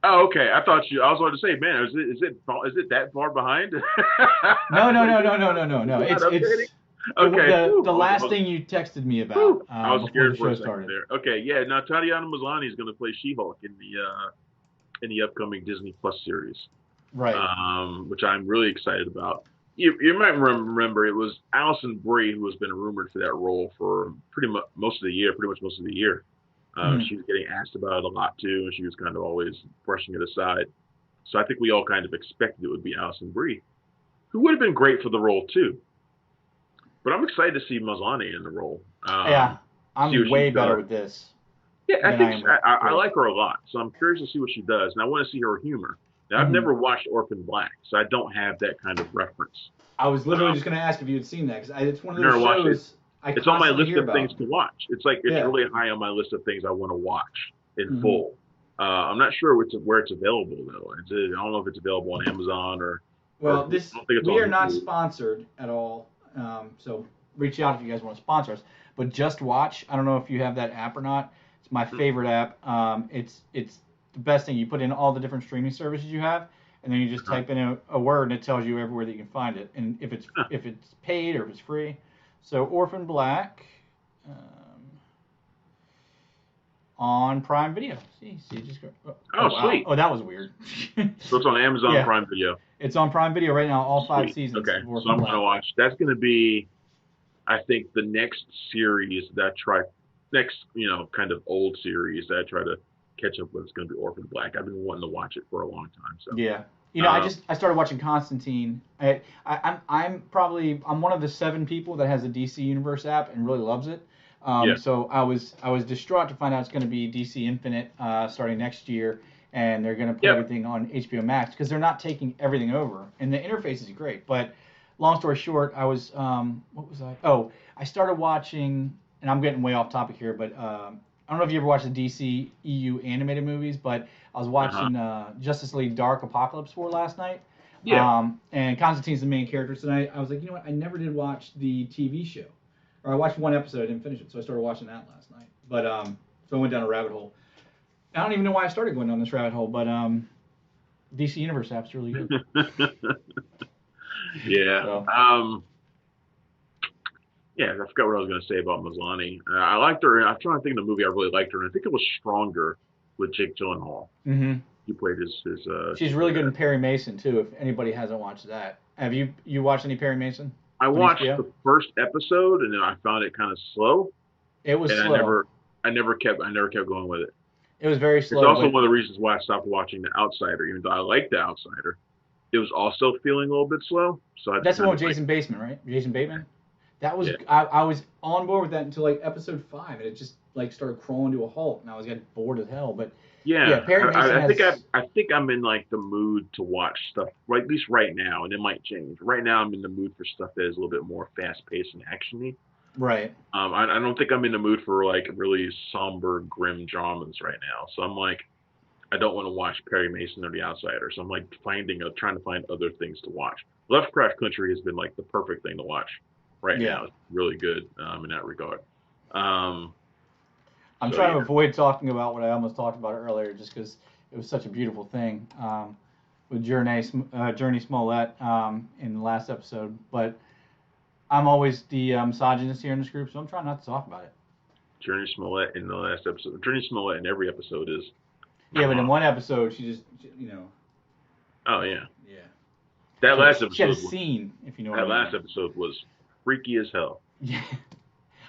Oh, okay. I was going to say, man, is it that far behind? No. It's okay. The last thing you texted me about I was before scared the for show a second started. there. Okay, yeah. Now Tatiana Maslany is going to play She-Hulk in the upcoming Disney Plus series, Right. Which I'm really excited about. You might remember it was Alison Brie who has been rumored for that role for pretty much most of the year. She was getting asked about it a lot too, and she was kind of always brushing it aside. So I think we all kind of expected it would be Alison Brie, who would have been great for the role too. But I'm excited to see Maslany in the role. Yeah, I'm way better with this. Yeah, I like her a lot, so I'm curious to see what she does, and I want to see her humor. Now, I've never watched Orphan Black, so I don't have that kind of reference. I was literally just going to ask if you had seen that, because it's one of those shows it's on my list of things to watch. It's really high on my list of things I want to watch in full. I'm not sure where it's available though. I don't know if it's available on Amazon or. Well, we are not sponsored at all, so reach out if you guys want to sponsor us. But Just Watch, I don't know if you have that app or not. It's my favorite app. It's the best thing. You put in all the different streaming services you have, and then you just type in a word, and it tells you everywhere that you can find it, and if it's paid or if it's free. So Orphan Black on Prime Video. See, just go. Oh, sweet. Oh, that was weird. So it's on Amazon Prime Video. It's on Prime Video right now, all 5 seasons. Okay, so I'm going to watch. That's going to be, I think, the next series kind of old series that I try to catch up with. Is going to be Orphan Black. I've been wanting to watch it for a long time. So yeah. I started watching Constantine. I'm one of the 7 people that has a DC Universe app and really loves it. So I was distraught to find out it's going to be DC Infinite starting next year, and they're going to put everything on HBO Max because they're not taking everything over, and the interface is great. But long story short, I was what was I? Oh, I started watching, and I'm getting way off topic here, but I don't know if you ever watched the DC EU animated movies, but I was watching Justice League Dark Apocalypse War last night. Yeah. And Constantine's the main character tonight. I was like, you know what? I never did watch the TV show. Or I watched one episode, I didn't finish it, so I started watching that last night. But so I went down a rabbit hole. I don't even know why I started going down this rabbit hole, but DC Universe app's really good. Yeah. So. Yeah, I forgot what I was going to say about Maslany. I liked her. I'm trying to think of the movie I really liked her, and I think it was Stronger with Jake Gyllenhaal. Mm-hmm. He played his She's really good in Perry Mason too. If anybody hasn't watched that, have you watched any Perry Mason? I watched the first episode, and then I found it kind of slow. It was slow. I never kept going with it. It was very slow. It's also one of the reasons why I stopped watching The Outsider, even though I liked The Outsider. It was also feeling a little bit slow. So that's the one with Jason Bateman, right? Jason Bateman. That was I was on board with that until like episode 5, and it just like started crawling to a halt, and I was getting bored as hell. But Perry Mason I think I'm in like the mood to watch stuff, at least right now, and it might change. Right now, I'm in the mood for stuff that is a little bit more fast-paced and actiony. Right. I don't think I'm in the mood for like really somber, grim dramas right now. So I'm like, I don't want to watch Perry Mason or The Outsider. So I'm like trying to find other things to watch. Lovecraft Country has been like the perfect thing to watch right now. It's really good in that regard. I'm trying to avoid talking about what I almost talked about earlier, just because it was such a beautiful thing with Journey Smollett in the last episode. But I'm always the misogynist here in this group, so I'm trying not to talk about it. Journey Smollett in the last episode. Journey Smollett in every episode is. Yeah, but in one episode, she just, Oh yeah. Yeah. That last episode. She had a scene, if you know what I mean. That last episode was freaky as hell. Yeah.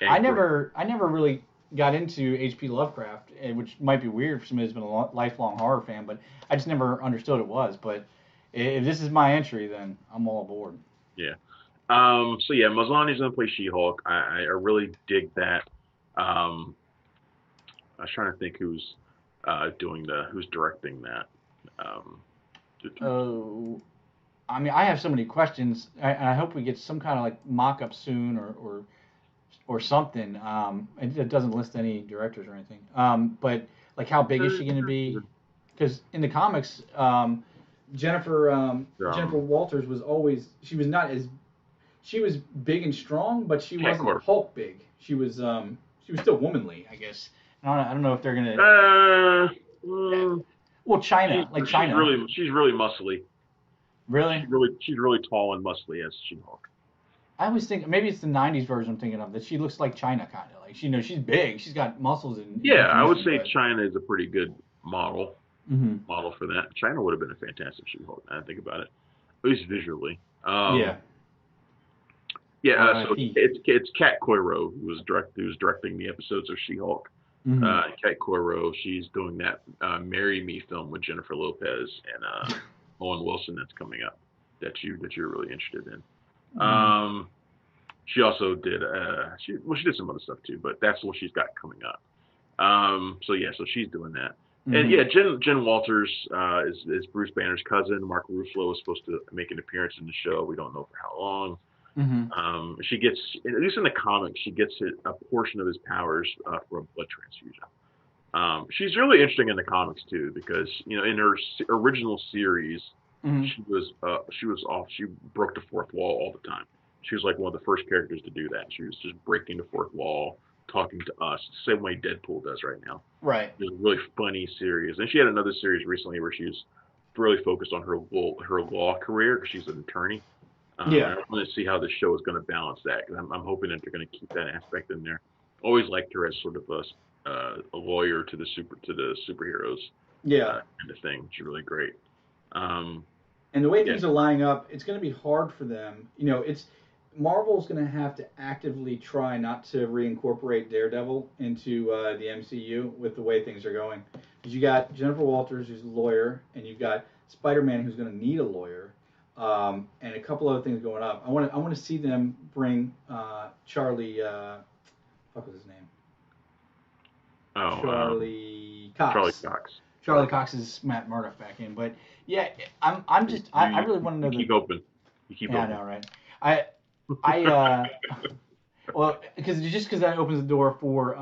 I never really got into H.P. Lovecraft, which might be weird for somebody who's been a lifelong horror fan, but I just never understood it was. But if this is my entry, then I'm all aboard. Yeah. Maslany's gonna play She-Hulk. I really dig that. I was trying to think who's who's directing that. Um, Oh, I mean, I have so many questions. I hope we get some kind of like mock-up soon, or something. It doesn't list any directors or anything. But like, how big is she going to be? Because in the comics, Jennifer Walters was always, she was not as, she was big and strong, but she wasn't Quarter. Hulk big. She was still womanly, I guess. I don't know if they're gonna. Well, China, like China. She's really muscly. Really? She's really tall and muscly as She-Hulk. I always think maybe it's the '90s version I'm thinking of, that she looks like China, kind of like, she's big, she's got muscles and Yeah, I would say but... China is a pretty good model Mm-hmm. for that. China would have been a fantastic She-Hulk. I think about it, at least visually. Yeah. Yeah. So it's Kat Coiro who's directing the episodes of She-Hulk. Mm-hmm. Kat Coiro, she's doing that "Marry Me" film with Jennifer Lopez and Owen Wilson that's coming up that you're really interested in. Mm-hmm. She also did she did some other stuff too, but that's what she's got coming up. So she's doing that. Mm-hmm. And yeah, Jen Walters is Bruce Banner's cousin. Mark Ruffalo is supposed to make an appearance in the show. We don't know for how long. Mm-hmm. She gets, at least in the comics, she gets a portion of his powers from a blood transfusion. She's really interesting in the comics too, because in her original series, Mm-hmm. she broke the fourth wall all the time. She was like one of the first characters to do that. She was just breaking the fourth wall, talking to us, the same way Deadpool does right now. Right. It was a really funny series. And she had another series recently where she was really focused on her law career, because she's an attorney. Yeah. I want to see how the show is going to balance that, because I'm hoping that they're going to keep that aspect in there. Always liked her as sort of a lawyer to the superheroes. Yeah. Kind of thing. She's really great. And the way things are lining up, it's going to be hard for them. Marvel's going to have to actively try not to reincorporate Daredevil into the MCU with the way things are going. Because you got Jennifer Walters, who's a lawyer, and you've got Spider-Man, who's going to need a lawyer, and a couple other things going up. I want to see them bring Charlie. What was his name? Oh, Charlie Cox. Charlie Cox. Charlie Cox's Matt Murdock back in, but yeah, I really want to know. You keep open. Yeah, I know, right? Well, because that opens the door for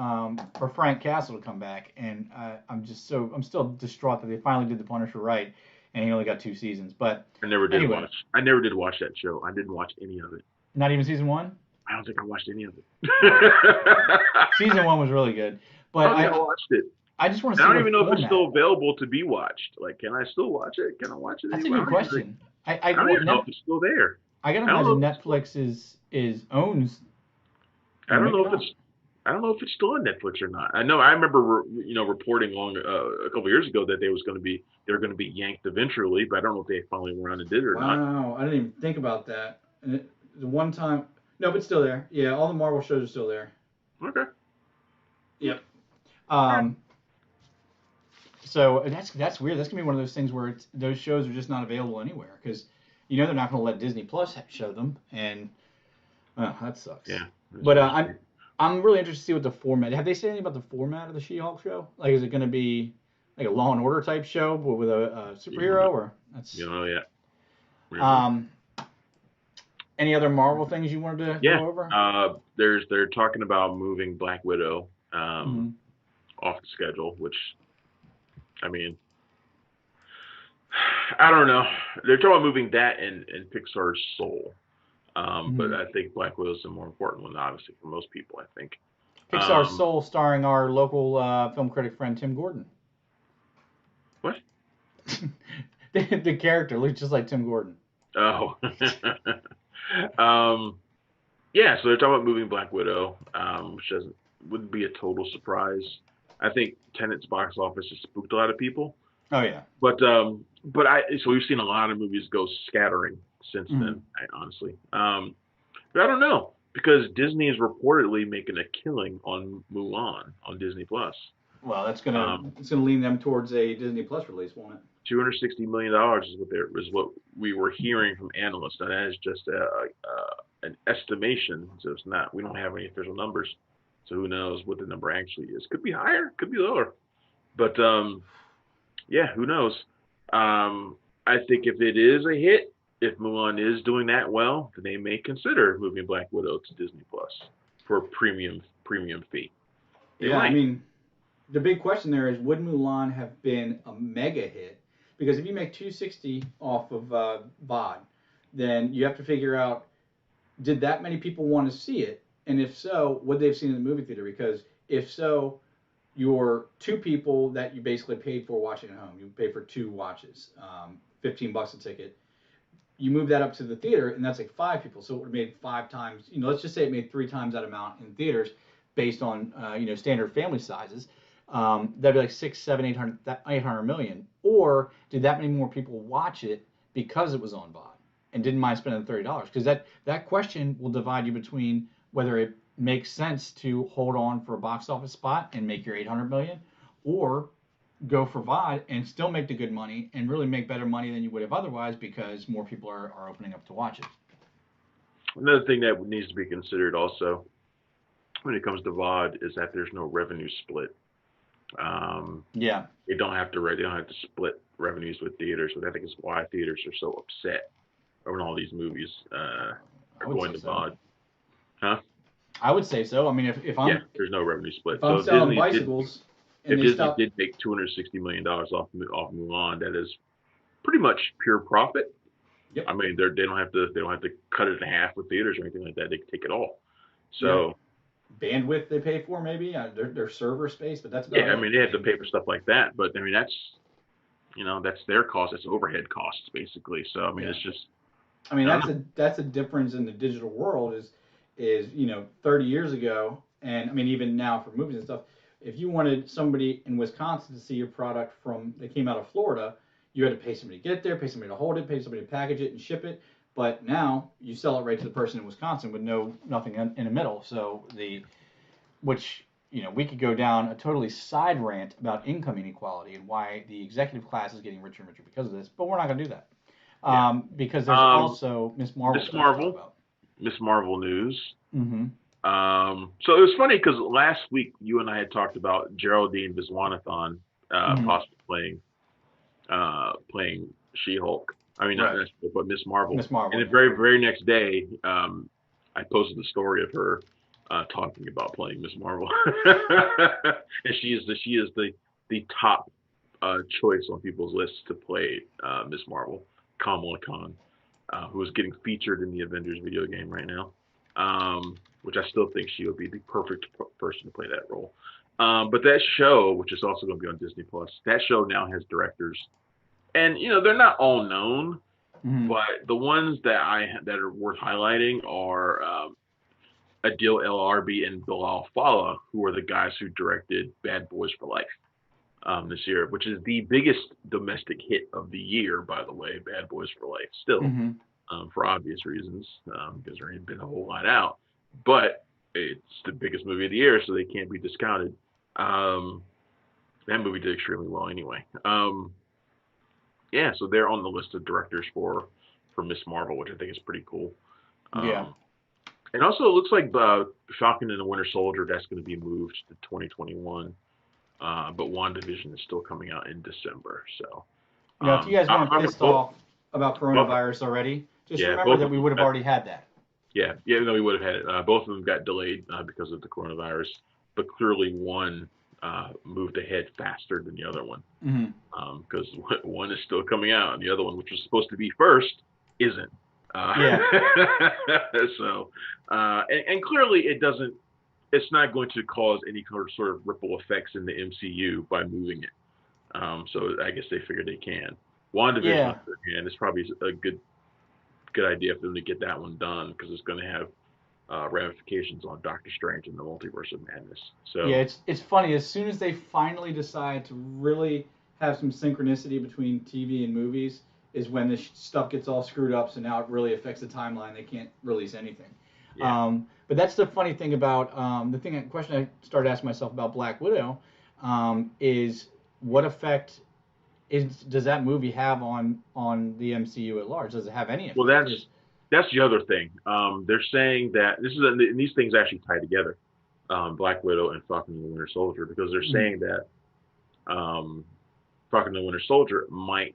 Frank Castle to come back, and I'm still distraught that they finally did The Punisher right, and he only got 2 seasons. But I never did watch that show. I didn't watch any of it. Not even season 1? I don't think I watched any of it. Season 1 was really good, but I watched it. I just want to see. I don't even know if it's still available to be watched. Like, can I still watch it? Can I watch it? That's a good question. I don't even know if it's still there. I gotta imagine Netflix owns. I don't know if it's still on Netflix or not. I know. I remember reporting a couple of years ago that they were going to be yanked eventually, but I don't know if they finally went around and did it or not. Wow, I didn't even think about that. And the one time, no, but it's still there. Yeah, all the Marvel shows are still there. Okay. Yep. So that's weird. That's gonna be one of those things where those shows are just not available anywhere, because they're not gonna let Disney Plus show them, and that sucks. Yeah. But I'm really interested to see what the format. Have they said anything about the format of the She-Hulk show? Like, is it gonna be like a Law and Order type show with a superhero, or that's? Yeah. Any other Marvel things you wanted to go over? They're talking about moving Black Widow off the schedule, which, I mean, I don't know. They're talking about moving that and Pixar's Soul. But I think Black Widow is the more important one, obviously, for most people, I think. Pixar's Soul, starring our local film critic friend, Tim Gordon. What? The character looks just like Tim Gordon. Oh. Yeah, so they're talking about moving Black Widow, which wouldn't be a total surprise. I think Tenet's box office has spooked a lot of people. Oh yeah. But so we've seen a lot of movies go scattering since then, honestly. But I don't know, because Disney is reportedly making a killing on Mulan on Disney Plus. Well, it's gonna lean them towards a Disney Plus release, won't it? $260 million is what we were hearing from analysts. Now, that is just an estimation, so it's not. We don't have any official numbers. So who knows what the number actually is? Could be higher, could be lower. But yeah, who knows? I think if it is a hit, if Mulan is doing that well, then they may consider moving Black Widow to Disney Plus for a premium fee. They Yeah, I might. mean, the big question there is, would Mulan have been a mega hit? Because if you make 260 off of VOD, then you have to figure out, did that many people want to see it? And if so, would they have seen it in the movie theater? Because if so, you're two people that you basically paid for watching at home. You pay for two watches, $15 a ticket. You move that up to the theater, and that's like five people. So it would have made five times. Let's just say it made three times that amount in theaters, based on standard family sizes. That'd be like 6, 7, 800 million. Or did that many more people watch it because it was on VOD and didn't mind spending the $30? Because that question will divide you between whether it makes sense to hold on for a box office spot and make your 800 million, or go for VOD and still make the good money and really make better money than you would have otherwise, because more people are opening up to watch it. Another thing that needs to be considered also when it comes to VOD is that there's no revenue split. Yeah. They don't have to split revenues with theaters, but I think it's why theaters are so upset when all these movies are going to VOD. Huh? I would say so. I mean, if I'm there's no revenue split. If I'm so selling bicycles, if Disney did make $260 million off Mulan, that is pretty much pure profit. Yep. I mean, they don't have to cut it in half with theaters or anything like that. They can take it all. So bandwidth they pay for, maybe their server space, but that's about it. I mean, they have to pay for stuff like that, but I mean that's their cost. That's overhead costs basically. So I mean, it's just. I mean, that's a difference in the digital world is 30 years ago, and I mean even now for movies and stuff, if you wanted somebody in Wisconsin to see your product that came out of Florida, you had to pay somebody to get it there, pay somebody to hold it, pay somebody to package it and ship it. But now you sell it right to the person in Wisconsin with nothing in the middle. So we could go down a totally side rant about income inequality and why the executive class is getting richer and richer because of this, but we're not going to do that. Because there's also Miss Marvel. Miss Marvel news. Mm-hmm. So it was funny because last week you and I had talked about Geraldine Viswanathan possibly playing She-Hulk. I mean, not necessarily, but Miss Marvel. Miss Marvel. And the very, very next day, I posted the story of her talking about playing Miss Marvel, and she is the top choice on people's lists to play Miss Marvel, Kamala Khan, who is getting featured in the Avengers video game right now, which I still think she would be the perfect person to play that role. But that show, which is also going to be on Disney Plus, that show now has directors, and they're not all known, but the ones that are worth highlighting are Adil El Arbi and Bilal Fallah, who are the guys who directed Bad Boys for Life this year, which is the biggest domestic hit of the year, by the way. Bad Boys for Life, still, for obvious reasons, because there ain't been a whole lot out, but it's the biggest movie of the year, so they can't be discounted. That movie did extremely well anyway. So they're on the list of directors for Miss Marvel, which I think is pretty cool. And also, it looks like Falcon and the Winter Soldier, that's going to be moved to 2021. But WandaVision is still coming out in December. So, if you guys weren't pissed off about coronavirus already, just remember that we would have already had that. No, we would have had it. Both of them got delayed because of the coronavirus, but clearly one moved ahead faster than the other one, because one is still coming out, and the other one, which was supposed to be first, isn't. So, and clearly it doesn't. It's not going to cause any sort of ripple effects in the MCU by moving it. So I guess they figured they can. WandaVision, and it's probably a good idea for them to get that one done, because it's going to have ramifications on Doctor Strange and the Multiverse of Madness. So it's funny. As soon as they finally decide to really have some synchronicity between TV and movies, is when this stuff gets all screwed up. So now it really affects the timeline. They can't release anything. But that's the funny thing about the question I started asking myself about Black Widow is what effect does that movie have on the MCU at large? Does it have any effect? Well, that's the other thing. They're saying that these things actually tie together. Black Widow and Falcon and the Winter Soldier, because they're saying that um, Falcon and the Winter Soldier might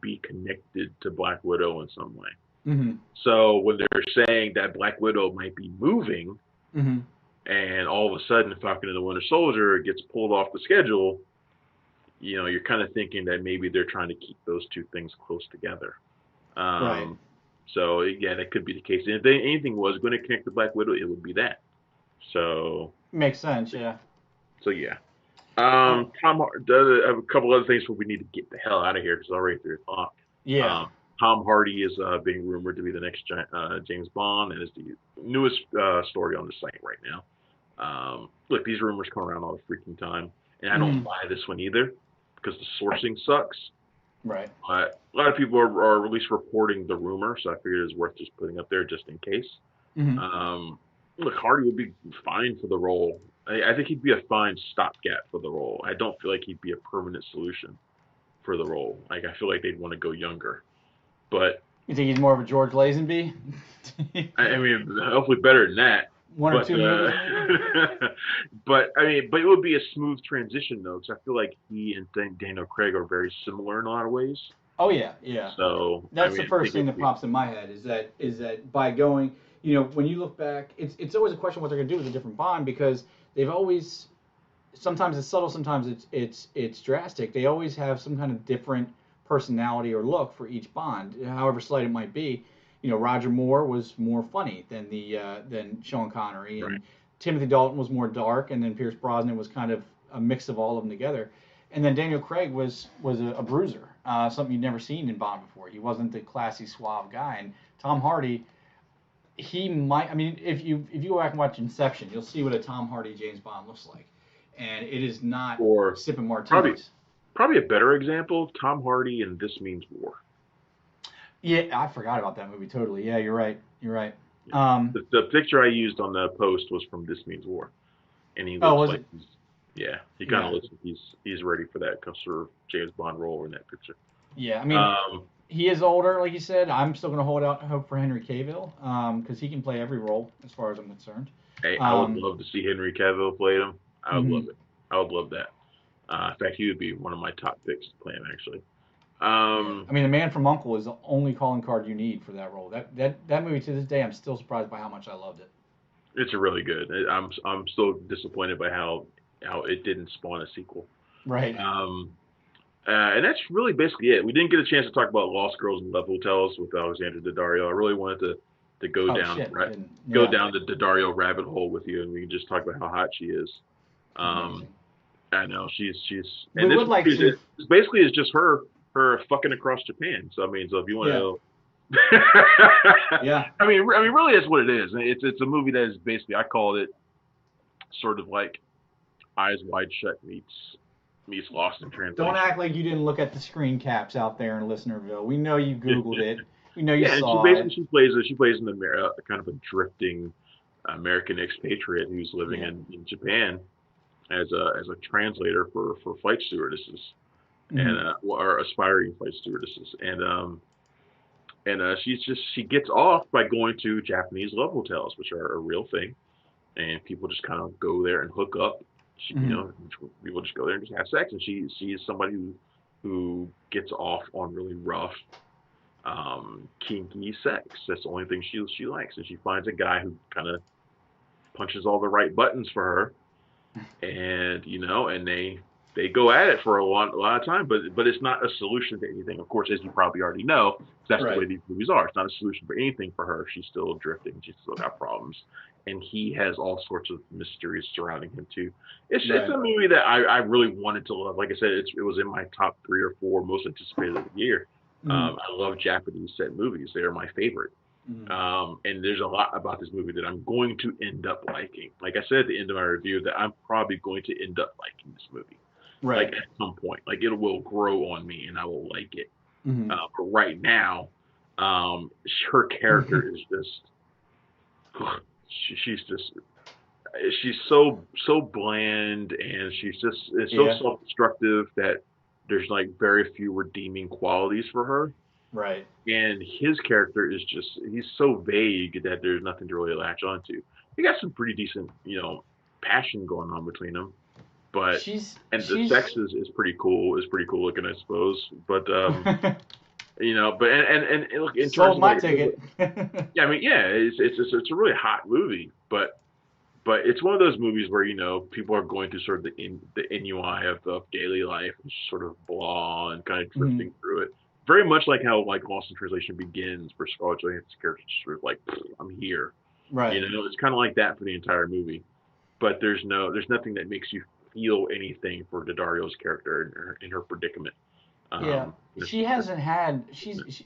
be connected to Black Widow in some way. Mm-hmm. So when they're saying that Black Widow might be moving, Mm-hmm. and all of a sudden Falcon and the Winter Soldier gets pulled off the schedule, you're kind of thinking that maybe they're trying to keep those two things close together. Right. So yeah, that could be the case. And if anything was going to connect to Black Widow, it would be that. So Makes sense. Yeah. so yeah. Uh, Does have a couple other things, but we need to get the hell out of here because it's already 3 o'clock. yeah. Tom Hardy is being rumored to be the next James Bond, and is the newest story on the site right now. Look, these rumors come around all the freaking time, and I don't buy this one either because the sourcing sucks. Right. But a lot of people are at least reporting the rumor, so I figured it's worth just putting up there just in case. Mm-hmm. Look, Hardy would be fine for the role. I think he'd be a fine stopgap for the role. I don't feel like he'd be a permanent solution for the role. Like I feel like they'd want to go younger. But You think he's more of a George Lazenby? I mean, hopefully better than that. One or two movies, but it would be a smooth transition though, because I feel like he and Daniel Craig are very similar in a lot of ways. Oh yeah, yeah. So That's the first thing that pops in my head is that by going, when you look back, it's always a question what they're going to do with a different Bond because they've always, sometimes it's subtle, sometimes it's drastic. They always have some kind of different personality or look for each Bond, however slight it might be. Roger Moore was more funny than Sean Connery, and right. Timothy Dalton was more dark, and then Pierce Brosnan was kind of a mix of all of them together. And then Daniel Craig was a bruiser, something you'd never seen in Bond before. He wasn't the classy, suave guy. And Tom Hardy, he might. I mean, if you go back and watch Inception, you'll see what a Tom Hardy James Bond looks like, and it is not Or sipping martinis. probably a better example, Tom Hardy in This Means War. Yeah, I forgot about that movie totally. Yeah, you're right. You're right. Yeah. The picture I used on the post was from This Means War, and he Oh, looks was like it? he kind of Yeah. looks like he's ready for that sort of James Bond role in that picture. Yeah, I mean, Um, he is older, like you said. I'm still going to hold out hope for Henry Cavill because he can play every role as far as I'm concerned. Hey, I would Um, love to see Henry Cavill play him. I would love mhm. it. I would love that. In fact, he would be one of my top picks to play him actually. Yeah, I mean, The Man from U.N.C.L.E. is the only calling card you need for that role. That movie to this day, I'm still surprised by how much I loved it. It's really good. I'm still disappointed by how it didn't spawn a sequel. Right. Um, and that's really basically it. We didn't get a chance to talk about Lost Girls and Love Hotels with Alexandra Daddario. I really wanted to go Oh down shit, we didn't. go Yeah, down the Daddario rabbit hole with you, and we can just talk about how hot she is. she's Um, amazing. I know We and this would like movie to. is basically is just her fucking across Japan. So I mean, so if you want Yeah. to. Yeah. I mean, really, that's what it is. It's a movie that is basically I call it sort of like Eyes Wide Shut meets Lost in Don't Translation. act like you didn't look at the screen caps out there in Listenerville. We know you Googled it. We know you Yeah, and she saw basically it. she plays an kind of a drifting American expatriate who's living Yeah. in Japan as a translator for flight stewardesses Hmm. and or aspiring flight stewardesses and she gets off by going to Japanese love hotels, which are a real thing, and people just kind of go there and hook up. Hmm. People just go there and just have sex, and she is somebody who gets off on really rough, kinky sex. That's the only thing she likes, and she finds a guy who kind of punches all the right buttons for her, and and they go at it for a lot of time, but it's not a solution to anything. Of course, as you probably already know, that's the way Right. these movies are. It's not a solution for anything for her. She's still drifting. She's still got problems, and he has all sorts of mysteries surrounding him too. It's Right. a movie that I really wanted to love. Like I said, it was in my top 3 or 4 most anticipated of the year. Hmm. I love Japanese set movies. They are my favorite. Hmm. And there's a lot about this movie that I'm going to end up liking. Like I said at the end of my review, that I'm probably going to end up liking this movie. Like Right. at some point, like it will grow on me and I will like it. Hmm. But right now, her character is just, she's just, she's so bland and she's just it's so Yeah. self-destructive that there's like very few redeeming qualities for her. Right. And his character is just he's so vague that there's nothing to really latch onto. They got some pretty decent, passion going on between them. But She's and the sex she's is pretty cool. Is pretty cool looking, I suppose. But but and look in terms sold of my like, ticket. yeah, I mean, yeah, it's a really hot movie, but it's one of those movies where people are going through sort of the ennui of daily life, and just sort of blah and kind of Mhm. drifting through it. Very much like how like Lost in Translation begins, where Scarlett Johansson's character just sort of like, I'm here. Right. It's kind of like that for the entire movie. But there's nothing that makes you feel anything for Daddario's character in her predicament. Yeah, This, she hasn't had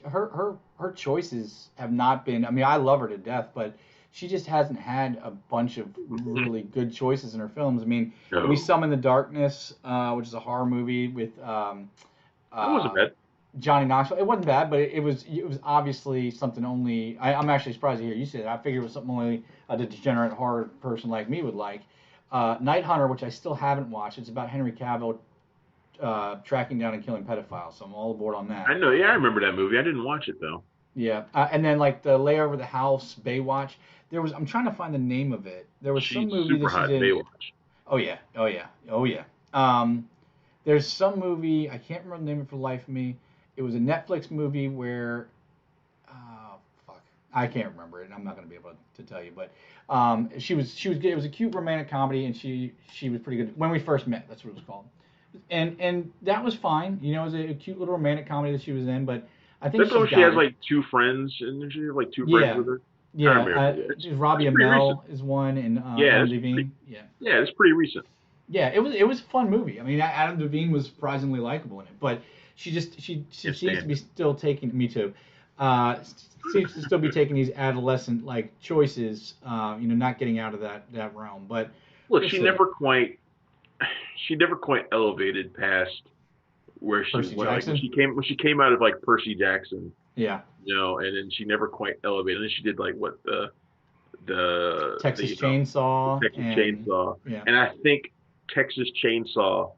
her choices have not been. I mean, I love her to death, but she just hasn't had a bunch of really good choices in her films. I mean, We no, Summon the Darkness, which is a horror movie with that wasn't uh, bad. Johnny Knoxville. It wasn't bad, but it was obviously something only. I'm actually surprised to hear you say that. I figured it was something only a degenerate horror person like me would like. Night Hunter, which I still haven't watched. It's about Henry Cavill tracking down and killing pedophiles. So I'm all aboard on that. I know, yeah, I remember that movie. I didn't watch it though. Yeah, and then like the Layover the House, Baywatch. I'm trying to find the name of it. There was some She's movie super that she's hot in in. Baywatch. Oh yeah, oh yeah, oh yeah. Um, there's some movie I can't remember the name of it for the life of me. It was a Netflix movie where, oh fuck, I can't remember it, and I'm not gonna be able to tell you. But she was good. It was a cute romantic comedy, and she was pretty good when we first met. That's what it was called. And that was fine. It was a cute little romantic comedy that she was in, but I think That's she's when she got has it. like two friends, and she has like two friends Yeah, with her. I yeah. remember. Yeah, Robbie it's pretty recent. Amell is one, and Yeah, Adam it's pretty. Devine. Yeah, Yeah, it's pretty recent. yeah. It was a fun movie. I mean, Adam Devine was surprisingly likable in it, but she Can't seems to stand be her. still taking me too. Seems to still be taking these adolescent like choices. Not getting out of that realm. But Look, we'll see. she never quite elevated past where she Percy went. Like when Jackson. she came out of like Percy Jackson, Yeah. and then she never quite elevated. And then she did like what the Texas Chainsaw Texas and Chainsaw, yeah. and I think Texas Chainsaw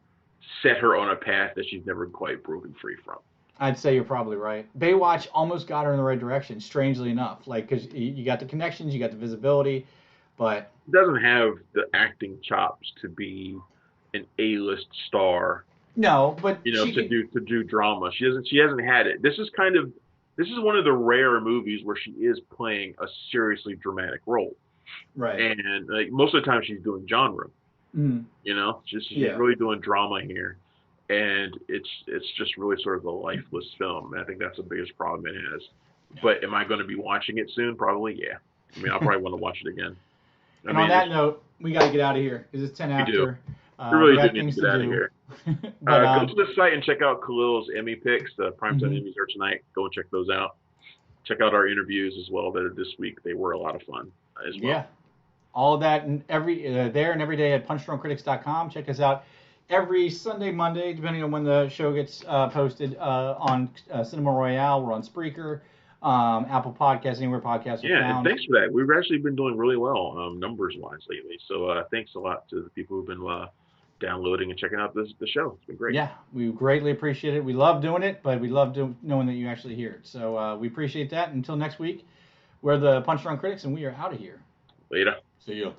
set her on a path that she's never quite broken free from. I'd say you're probably right. Baywatch almost got her in the right direction, strangely enough. Like, because you got the connections, you got the visibility, but She doesn't have the acting chops to be an A-list star, no, but she to could. do drama. She hasn't had it. This is one of the rare movies where she is playing a seriously dramatic role, Right. and like most of the time she's doing genre. Mm, She's yeah. really doing drama here, and it's just really sort of a lifeless film. And I think that's the biggest problem it has. But am I going to be watching it soon? Probably, yeah. I mean, I'll probably want to watch it again. I And on mean, that note, we got to get out of here because it's 10 we do. after. We We really do got need to things get to out of do. here. But Go to the site and check out Khalil's Emmy picks. The primetime mhm, Emmys are tonight. Go and check those out. Check out our interviews as well that are this week. They were a lot of fun as yeah, well. all of that and there and every day at punchdrunkcritics.com. Check us out every Sunday, Monday, depending on when the show gets posted on Cinema Royale. We're on Spreaker, Apple Podcasts, anywhere podcasts are Yeah, and found. thanks for that. We've actually been doing really well numbers wise lately. So thanks a lot to the people who've been downloading and checking out the show. It's been great. Yeah, we greatly appreciate it. We love doing it, but we love knowing that you actually hear it. So we appreciate that. Until next week, we're the Punch Drunk Critics, and we are out of here. Later. See you.